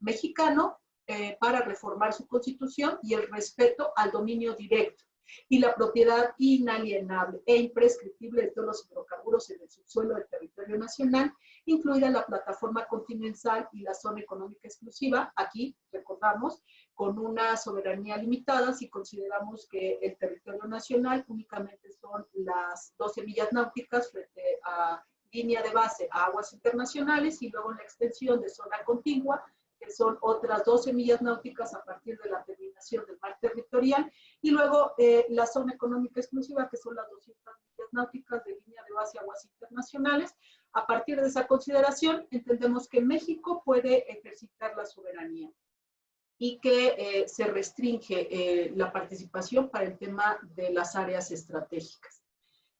mexicano para reformar su constitución y el respeto al dominio directo y la propiedad inalienable e imprescriptible de todos los hidrocarburos en el subsuelo del territorio nacional, incluida la plataforma continental y la zona económica exclusiva. Aquí, recordamos, con una soberanía limitada si consideramos que el territorio nacional únicamente son las 12 millas náuticas frente a línea de base a aguas internacionales, y luego en la extensión de zona contigua, que son otras 12 millas náuticas a partir de la terminación del mar territorial, y luego la zona económica exclusiva, que son las 200 millas náuticas de línea de base a aguas internacionales. A partir de esa consideración, entendemos que México puede ejercitar la soberanía y que se restringe la participación para el tema de las áreas estratégicas.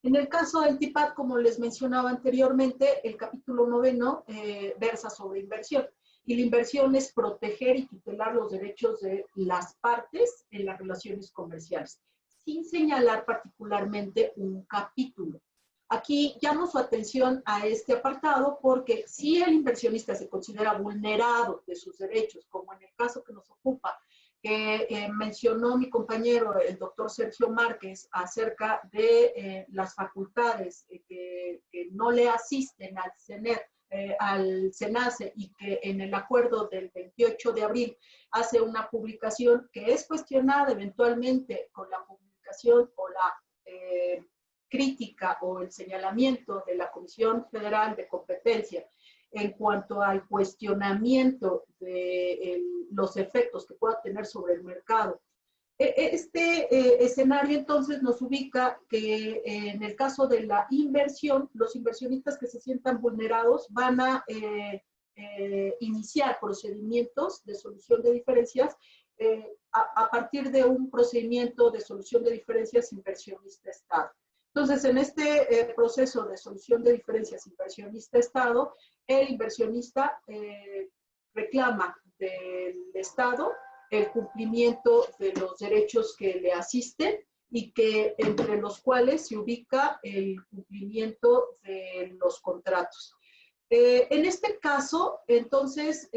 En el caso del TIPAD, como les mencionaba anteriormente, el capítulo 9 versa sobre inversión. Y la inversión es proteger y tutelar los derechos de las partes en las relaciones comerciales, sin señalar particularmente un capítulo. Aquí llamo su atención a este apartado porque si el inversionista se considera vulnerado de sus derechos, como en el caso que nos ocupa, que mencionó mi compañero, el doctor Sergio Márquez, acerca de las facultades que no le asisten al CENER, al SENACE, y que en el acuerdo del 28 de abril hace una publicación que es cuestionada eventualmente con la publicación o la crítica o el señalamiento de la Comisión Federal de Competencia en cuanto al cuestionamiento de los efectos que pueda tener sobre el mercado. Este escenario entonces nos ubica que en el caso de la inversión, los inversionistas que se sientan vulnerados van a iniciar procedimientos de solución de diferencias a partir de un procedimiento de solución de diferencias inversionista-Estado. Entonces, en este proceso de solución de diferencias inversionista-Estado, el inversionista reclama del Estado el cumplimiento de los derechos que le asisten y que entre los cuales se ubica el cumplimiento de los contratos. En este caso, entonces,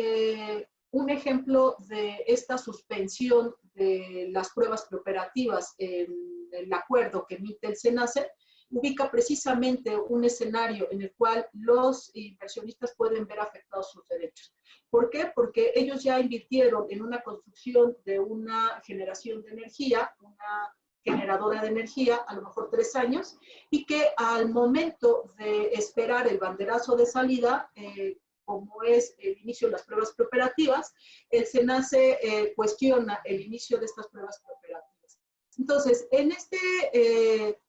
un ejemplo de esta suspensión de las pruebas preoperativas en el acuerdo que emite el SENACE ubica precisamente un escenario en el cual los inversionistas pueden ver afectados sus derechos. ¿Por qué? Porque ellos ya invirtieron en una construcción de una generación de energía, una generadora de energía, a lo mejor 3 años, y que al momento de esperar el banderazo de salida, como es el inicio de las pruebas preoperativas, el SENACE cuestiona el inicio de estas pruebas preoperativas. Entonces, en este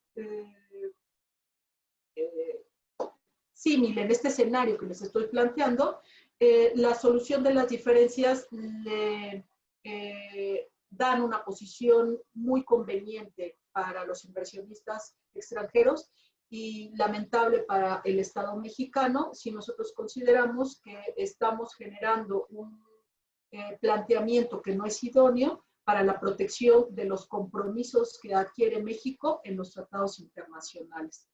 símil, en este escenario que les estoy planteando, la solución de las diferencias le dan una posición muy conveniente para los inversionistas extranjeros y lamentable para el Estado mexicano si nosotros consideramos que estamos generando un planteamiento que no es idóneo para la protección de los compromisos que adquiere México en los tratados internacionales.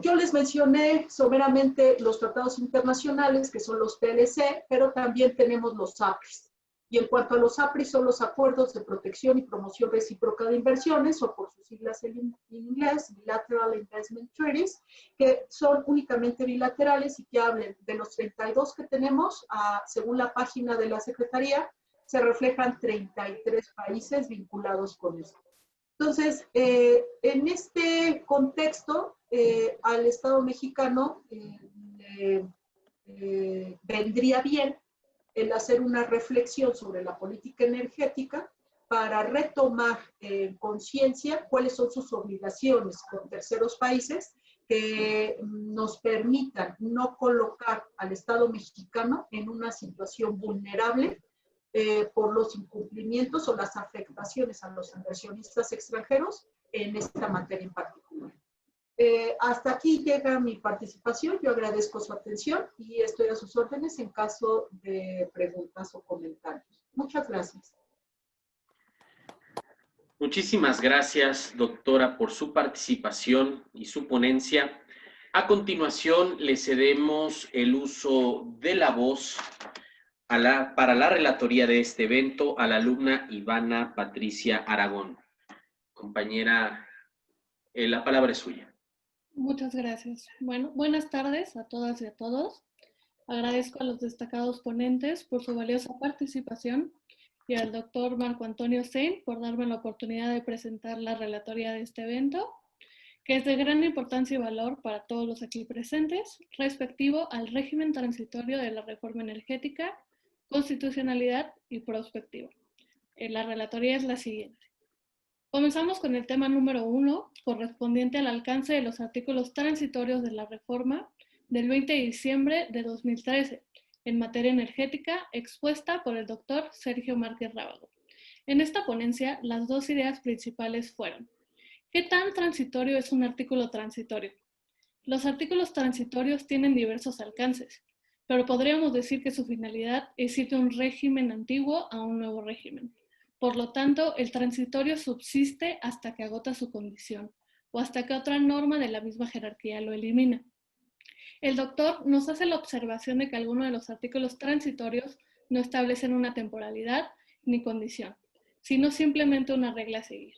Yo les mencioné someramente los tratados internacionales, que son los TLC, pero también tenemos los APRIs. Y en cuanto a los APRIs, son los Acuerdos de Protección y Promoción Recíproca de Inversiones, o por sus siglas en inglés, Bilateral Investment Treaties, que son únicamente bilaterales y que hablan de los 32 que tenemos, según la página de la Secretaría, se reflejan 33 países vinculados con esto. Entonces, en este contexto, al Estado mexicano vendría bien el hacer una reflexión sobre la política energética para retomar en conciencia cuáles son sus obligaciones con terceros países que nos permitan no colocar al Estado mexicano en una situación vulnerable por los incumplimientos o las afectaciones a los inversionistas extranjeros en esta materia en particular. Hasta aquí llega mi participación. Yo agradezco su atención y estoy a sus órdenes en caso de preguntas o comentarios. Muchas gracias. Muchísimas gracias, doctora, por su participación y su ponencia. A continuación, le cedemos el uso de la voz para la relatoría de este evento a la alumna Ivana Patricia Aragón. Compañera, la palabra es suya. Muchas gracias. Bueno, buenas tardes a todas y a todos. Agradezco a los destacados ponentes por su valiosa participación y al doctor Marco Antonio Sein por darme la oportunidad de presentar la relatoría de este evento, que es de gran importancia y valor para todos los aquí presentes, respectivo al régimen transitorio de la reforma energética, constitucionalidad y prospectiva. La relatoría es la siguiente. Comenzamos con el tema número 1, correspondiente al alcance de los artículos transitorios de la reforma del 20 de diciembre de 2013 en materia energética, expuesta por el doctor Sergio Márquez Rábago. En esta ponencia, las dos ideas principales fueron: ¿qué tan transitorio es un artículo transitorio? Los artículos transitorios tienen diversos alcances, pero podríamos decir que su finalidad es ir de un régimen antiguo a un nuevo régimen. Por lo tanto, el transitorio subsiste hasta que agota su condición, o hasta que otra norma de la misma jerarquía lo elimina. El doctor nos hace la observación de que algunos de los artículos transitorios no establecen una temporalidad ni condición, sino simplemente una regla a seguir.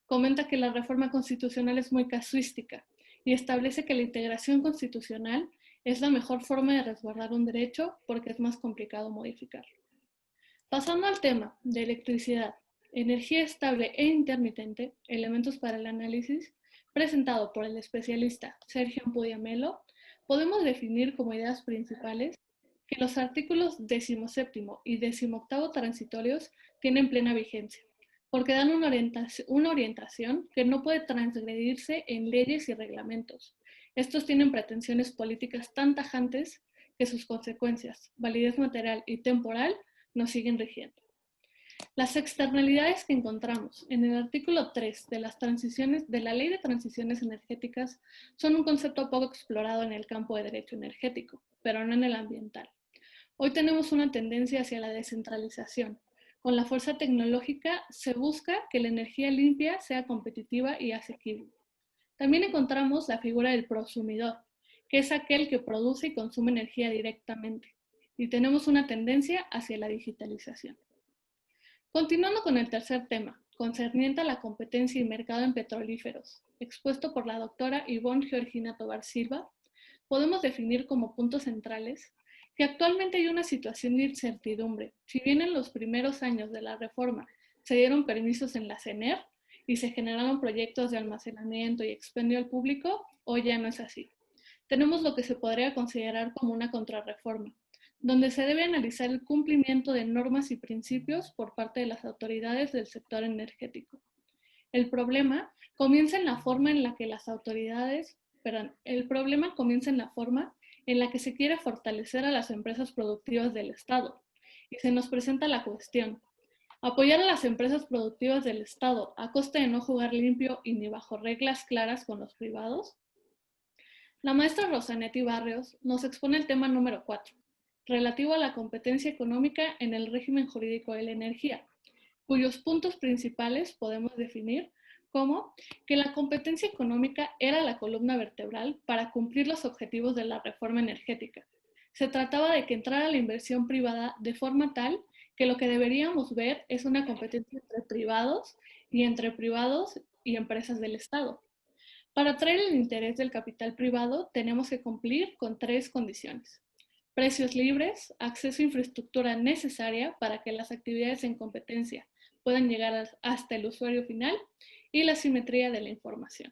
Comenta que la reforma constitucional es muy casuística y establece que la integración constitucional es la mejor forma de resguardar un derecho porque es más complicado modificarlo. Pasando al tema de electricidad, energía estable e intermitente, elementos para el análisis, presentado por el especialista Sergio Ampudia Melo, podemos definir como ideas principales que los artículos 17 y 18 transitorios tienen plena vigencia, porque dan una orientación que no puede transgredirse en leyes y reglamentos. Estos tienen pretensiones políticas tan tajantes que sus consecuencias, validez material y temporal, nos siguen rigiendo. Las externalidades que encontramos en el artículo 3 de la Ley de Transiciones Energéticas son un concepto poco explorado en el campo de derecho energético, pero no en el ambiental. Hoy tenemos una tendencia hacia la descentralización. Con la fuerza tecnológica se busca que la energía limpia sea competitiva y asequible. También encontramos la figura del prosumidor, que es aquel que produce y consume energía directamente. Y tenemos una tendencia hacia la digitalización. Continuando con el tercer tema, concerniente a la competencia y mercado en petrolíferos, expuesto por la doctora Ivonne Georgina Tobar Silva, podemos definir como puntos centrales que actualmente hay una situación de incertidumbre. Si bien en los primeros años de la reforma se dieron permisos en la CENER y se generaron proyectos de almacenamiento y expendio al público, hoy ya no es así. Tenemos lo que se podría considerar como una contrarreforma, donde se debe analizar el cumplimiento de normas y principios por parte de las autoridades del sector energético. El problema comienza en la forma en la que se quiere fortalecer a las empresas productivas del Estado. Y se nos presenta la cuestión: ¿apoyar a las empresas productivas del Estado a costa de no jugar limpio y ni bajo reglas claras con los privados? La maestra Rosanetti Barrios nos expone el tema número 4, relativo a la competencia económica en el régimen jurídico de la energía, cuyos puntos principales podemos definir como que la competencia económica era la columna vertebral para cumplir los objetivos de la reforma energética. Se trataba de que entrara la inversión privada de forma tal que lo que deberíamos ver es una competencia entre privados y empresas del Estado. Para atraer el interés del capital privado tenemos que cumplir con 3 condiciones: precios libres, acceso a infraestructura necesaria para que las actividades en competencia puedan llegar hasta el usuario final, y la simetría de la información.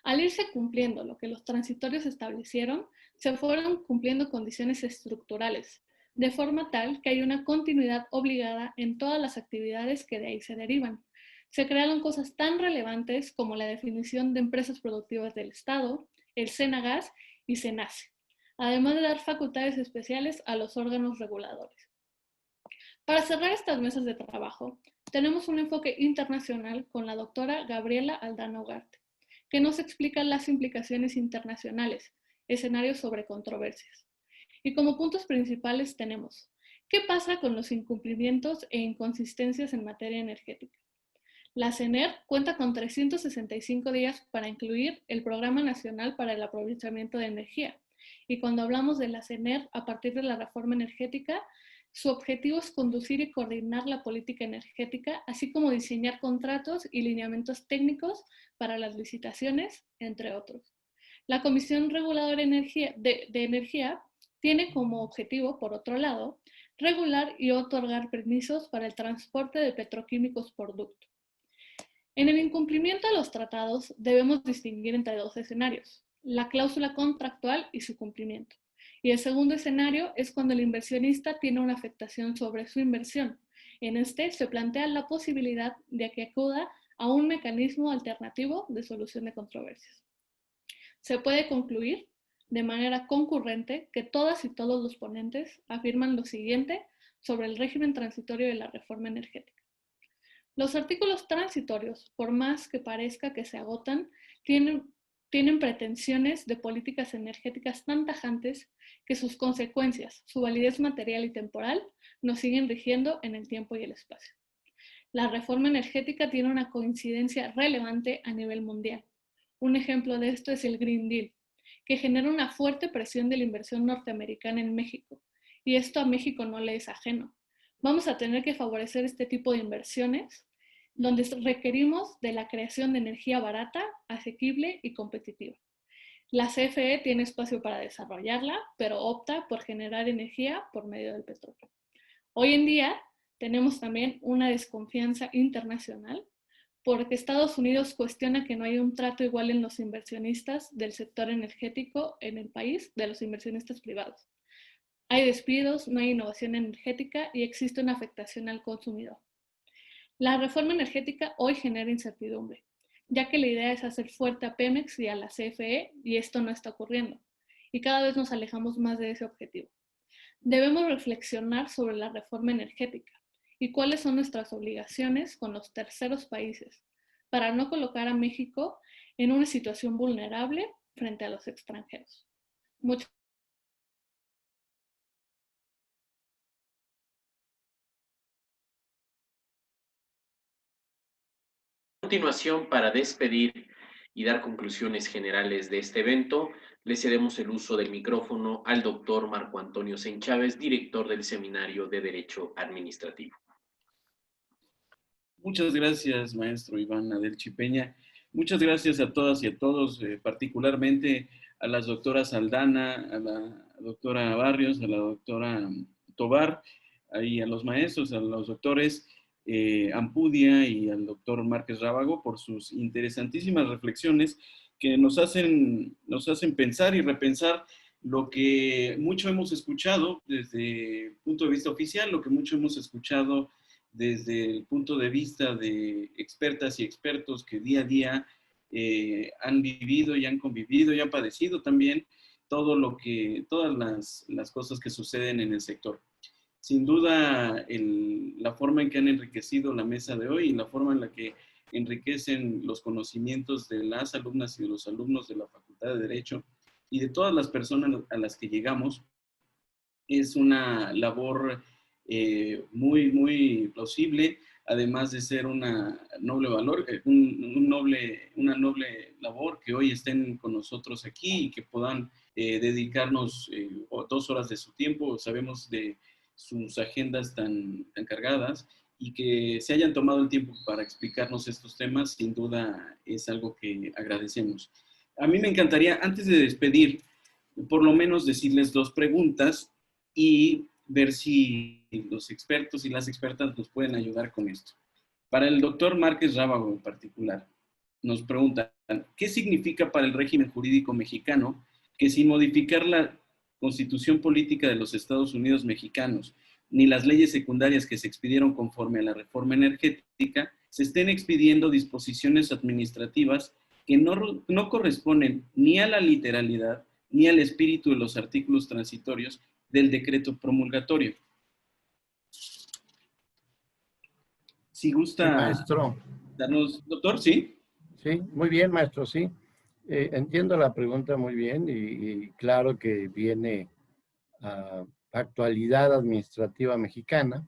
Al irse cumpliendo lo que los transitorios establecieron, se fueron cumpliendo condiciones estructurales, de forma tal que hay una continuidad obligada en todas las actividades que de ahí se derivan. Se crearon cosas tan relevantes como la definición de empresas productivas del Estado, el SENAGAS y SENACE, además de dar facultades especiales a los órganos reguladores. Para cerrar estas mesas de trabajo, tenemos un enfoque internacional con la doctora Gabriela Aldana Ugarte, que nos explica las implicaciones internacionales, escenarios sobre controversias. Y como puntos principales tenemos: ¿qué pasa con los incumplimientos e inconsistencias en materia energética? La CENER cuenta con 365 días para incluir el Programa Nacional para el Aprovechamiento de Energía. Y cuando hablamos de la CENER a partir de la reforma energética, su objetivo es conducir y coordinar la política energética, así como diseñar contratos y lineamientos técnicos para las licitaciones, entre otros. La Comisión Reguladora de Energía tiene como objetivo, por otro lado, regular y otorgar permisos para el transporte de petroquímicos por ducto. En el incumplimiento de los tratados debemos distinguir entre 2 escenarios: la cláusula contractual y su cumplimiento. Y el segundo escenario es cuando el inversionista tiene una afectación sobre su inversión. En este se plantea la posibilidad de que acuda a un mecanismo alternativo de solución de controversias. Se puede concluir de manera concurrente que todas y todos los ponentes afirman lo siguiente sobre el régimen transitorio de la reforma energética. Los artículos transitorios, por más que parezca que se agotan, tienen pretensiones de políticas energéticas tan tajantes que sus consecuencias, su validez material y temporal, nos siguen rigiendo en el tiempo y el espacio. La reforma energética tiene una coincidencia relevante a nivel mundial. Un ejemplo de esto es el Green Deal, que genera una fuerte presión de la inversión norteamericana en México, y esto a México no le es ajeno. Vamos a tener que favorecer este tipo de inversiones, donde requerimos de la creación de energía barata, asequible y competitiva. La CFE tiene espacio para desarrollarla, pero opta por generar energía por medio del petróleo. Hoy en día tenemos también una desconfianza internacional porque Estados Unidos cuestiona que no hay un trato igual en los inversionistas del sector energético en el país de los inversionistas privados. Hay despidos, no hay innovación energética y existe una afectación al consumidor. La reforma energética hoy genera incertidumbre, ya que la idea es hacer fuerte a Pemex y a la CFE y esto no está ocurriendo. Y cada vez nos alejamos más de ese objetivo. Debemos reflexionar sobre la reforma energética y cuáles son nuestras obligaciones con los terceros países para no colocar a México en una situación vulnerable frente a los extranjeros. Muchas A continuación, para despedir y dar conclusiones generales de este evento, le cedemos el uso del micrófono al doctor Marco Antonio Sen Chávez, director del Seminario de Derecho Administrativo. Muchas gracias, maestro Iván Adelchi Peña. Muchas gracias a todas y a todos, particularmente a las doctoras Aldana, a la doctora Barrios, a la doctora Tobar, y a los maestros, a los doctores Ampudia y al doctor Márquez Rábago por sus interesantísimas reflexiones que nos hacen pensar y repensar lo que mucho hemos escuchado desde el punto de vista oficial, lo que mucho hemos escuchado desde el punto de vista de expertas y expertos que día a día han vivido y han convivido y han padecido también todas las cosas que suceden en el sector. Sin duda, la forma en que han enriquecido la mesa de hoy y la forma en la que enriquecen los conocimientos de las alumnas y de los alumnos de la Facultad de Derecho y de todas las personas a las que llegamos, es una labor muy, muy plausible, además de ser una noble labor que hoy estén con nosotros aquí y que puedan dedicarnos 2 horas de su tiempo. Sabemos de sus agendas tan cargadas y que se hayan tomado el tiempo para explicarnos estos temas, sin duda es algo que agradecemos. A mí me encantaría, antes de despedir, por lo menos decirles 2 preguntas y ver si los expertos y las expertas nos pueden ayudar con esto. Para el doctor Márquez Rábago en particular, nos preguntan, ¿qué significa para el régimen jurídico mexicano que sin modificar la Constitución Política de los Estados Unidos mexicanos ni las leyes secundarias que se expidieron conforme a la reforma energética, se estén expidiendo disposiciones administrativas que no corresponden ni a la literalidad ni al espíritu de los artículos transitorios del decreto promulgatorio? Si gusta, sí, maestro, darnos, doctor, ¿sí? Sí, muy bien, maestro, sí. Entiendo la pregunta muy bien y claro que viene a actualidad administrativa mexicana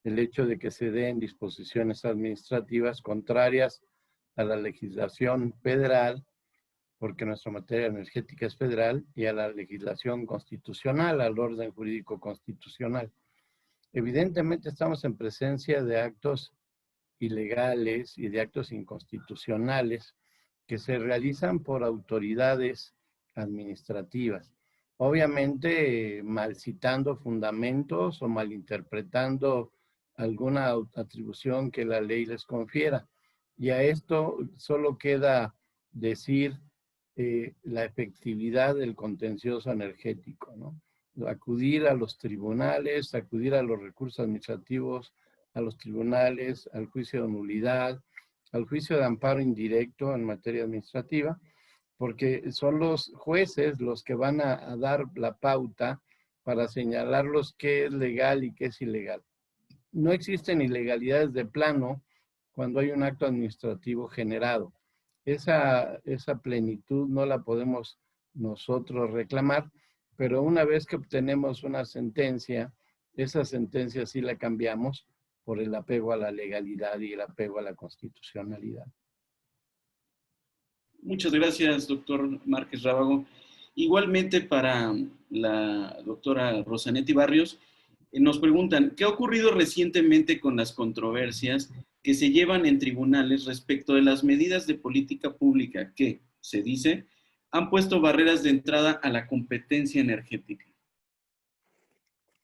el hecho de que se den disposiciones administrativas contrarias a la legislación federal, porque nuestra materia energética es federal, y a la legislación constitucional, al orden jurídico constitucional. Evidentemente estamos en presencia de actos ilegales y de actos inconstitucionales que se realizan por autoridades administrativas. Obviamente mal citando fundamentos o malinterpretando alguna atribución que la ley les confiera. Y a esto solo queda decir la efectividad del contencioso energético, ¿no? Acudir a los tribunales, acudir a los recursos administrativos, a los tribunales, al juicio de nulidad, al juicio de amparo indirecto en materia administrativa, porque son los jueces los que van a dar la pauta para señalarlos qué es legal y qué es ilegal. No existen ilegalidades de plano cuando hay un acto administrativo generado. Esa plenitud no la podemos nosotros reclamar, pero una vez que obtenemos una sentencia, esa sentencia sí la cambiamos por el apego a la legalidad y el apego a la constitucionalidad. Muchas gracias, doctor Márquez Rábago. Igualmente para la doctora Rosanetti Barrios, nos preguntan, ¿qué ha ocurrido recientemente con las controversias que se llevan en tribunales respecto de las medidas de política pública que, se dice, han puesto barreras de entrada a la competencia energética?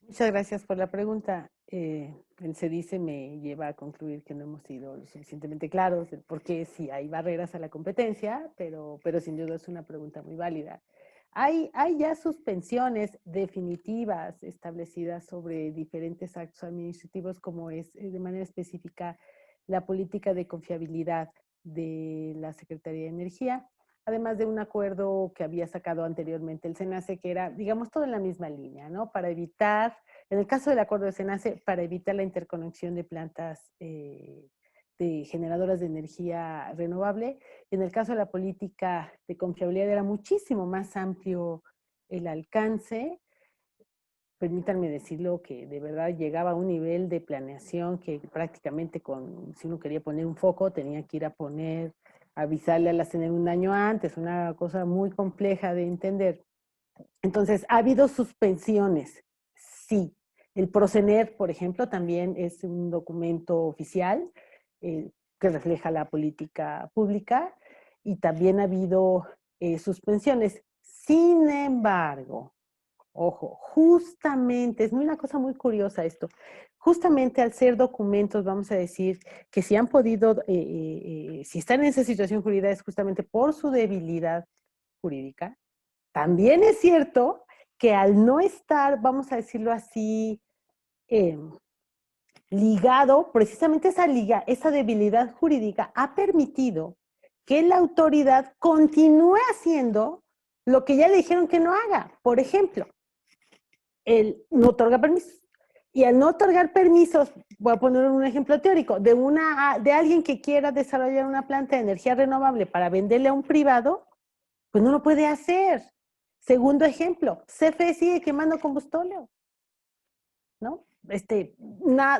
Muchas gracias por la pregunta. El se dice me lleva a concluir que no hemos sido lo suficientemente claros del por qué sí hay barreras a la competencia, pero sin duda es una pregunta muy válida. Hay ya suspensiones definitivas establecidas sobre diferentes actos administrativos, como es de manera específica la política de confiabilidad de la Secretaría de Energía, además de un acuerdo que había sacado anteriormente el SENACE, que era, digamos, todo en la misma línea, ¿no? Para evitar, en el caso del acuerdo de SENACE, para evitar la interconexión de plantas de generadoras de energía renovable. En el caso de la política de confiabilidad era muchísimo más amplio el alcance. Permítanme decirlo, que de verdad llegaba a un nivel de planeación que prácticamente si uno quería poner un foco, tenía que ir a avisarle a la CNE un año antes, una cosa muy compleja de entender. Entonces, ¿ha habido suspensiones? Sí. El PROCENER, por ejemplo, también es un documento oficial que refleja la política pública, y también ha habido suspensiones. Sin embargo, ojo, justamente, es una cosa muy curiosa esto, justamente al ser documentos, vamos a decir, que si han podido, si están en esa situación jurídica es justamente por su debilidad jurídica. También es cierto que al no estar, vamos a decirlo así, ligado, precisamente esa debilidad jurídica ha permitido que la autoridad continúe haciendo lo que ya le dijeron que no haga. Por ejemplo, el no otorga permisos. Y al no otorgar permisos, voy a poner un ejemplo teórico, de alguien que quiera desarrollar una planta de energía renovable para venderle a un privado, pues no lo puede hacer. Segundo ejemplo, CFE sigue quemando combustóleo, ¿no?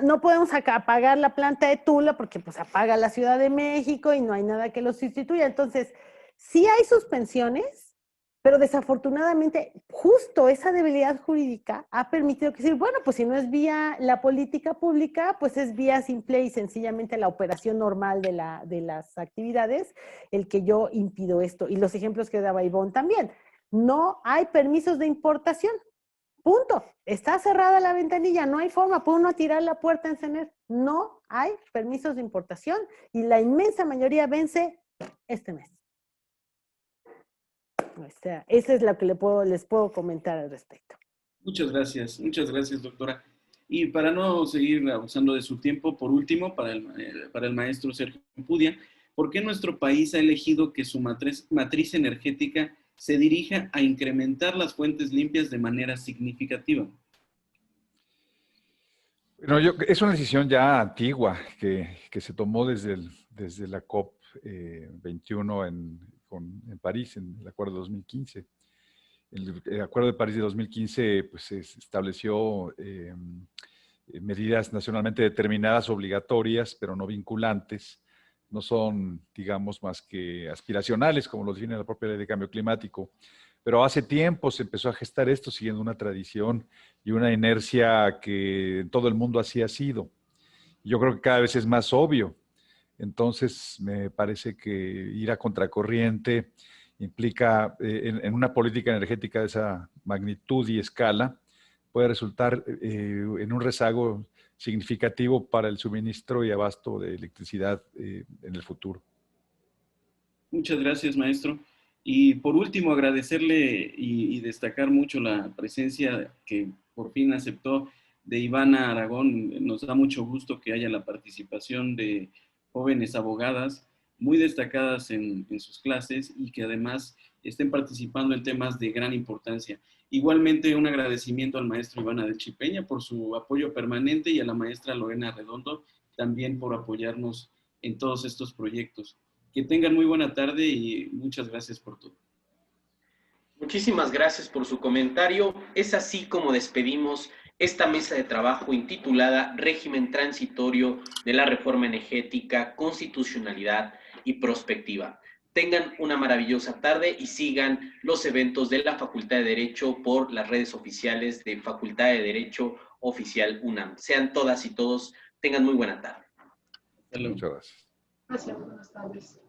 No podemos apagar la planta de Tula porque pues apaga la Ciudad de México y no hay nada que lo sustituya. Entonces, sí hay suspensiones, pero desafortunadamente justo esa debilidad jurídica ha permitido que decir, bueno, pues si no es vía la política pública, pues es vía simple y sencillamente la operación normal de las actividades, el que yo impido esto. Y los ejemplos que daba Ivonne también. No hay permisos de importación. Punto. Está cerrada la ventanilla, no hay forma, puede uno tirar la puerta a encender. No hay permisos de importación y la inmensa mayoría vence este mes. O sea, eso es lo que les puedo comentar al respecto. Muchas gracias, doctora. Y para no seguir abusando de su tiempo, por último, para el maestro Sergio Ampudia, ¿por qué nuestro país ha elegido que su matriz energética se dirija a incrementar las fuentes limpias de manera significativa? Bueno, es una decisión ya antigua que se tomó desde la COP 21 en París, en el Acuerdo de 2015. El Acuerdo de París de 2015 pues, se estableció medidas nacionalmente determinadas, obligatorias, pero no vinculantes. No son, digamos, más que aspiracionales, como lo define la propia Ley de Cambio Climático. Pero hace tiempo se empezó a gestar esto siguiendo una tradición y una inercia que en todo el mundo así ha sido. Yo creo que cada vez es más obvio. Entonces, me parece que ir a contracorriente implica, en una política energética de esa magnitud y escala, puede resultar en un rezago significativo para el suministro y abasto de electricidad en el futuro. Muchas gracias, maestro. Y por último, agradecerle y destacar mucho la presencia que por fin aceptó de Ivana Aragón. Nos da mucho gusto que haya la participación de jóvenes abogadas muy destacadas en sus clases y que además estén participando en temas de gran importancia. Igualmente, un agradecimiento al maestro Iván Adelchi Peña por su apoyo permanente y a la maestra Lorena Redondo también por apoyarnos en todos estos proyectos. Que tengan muy buena tarde y muchas gracias por todo. Muchísimas gracias por su comentario. Es así como despedimos esta mesa de trabajo intitulada Régimen Transitorio de la Reforma Energética, Constitucionalidad y Prospectiva. Tengan una maravillosa tarde y sigan los eventos de la Facultad de Derecho por las redes oficiales de Facultad de Derecho Oficial UNAM. Sean todas y todos, tengan muy buena tarde. Muchas gracias. Gracias, buenas tardes.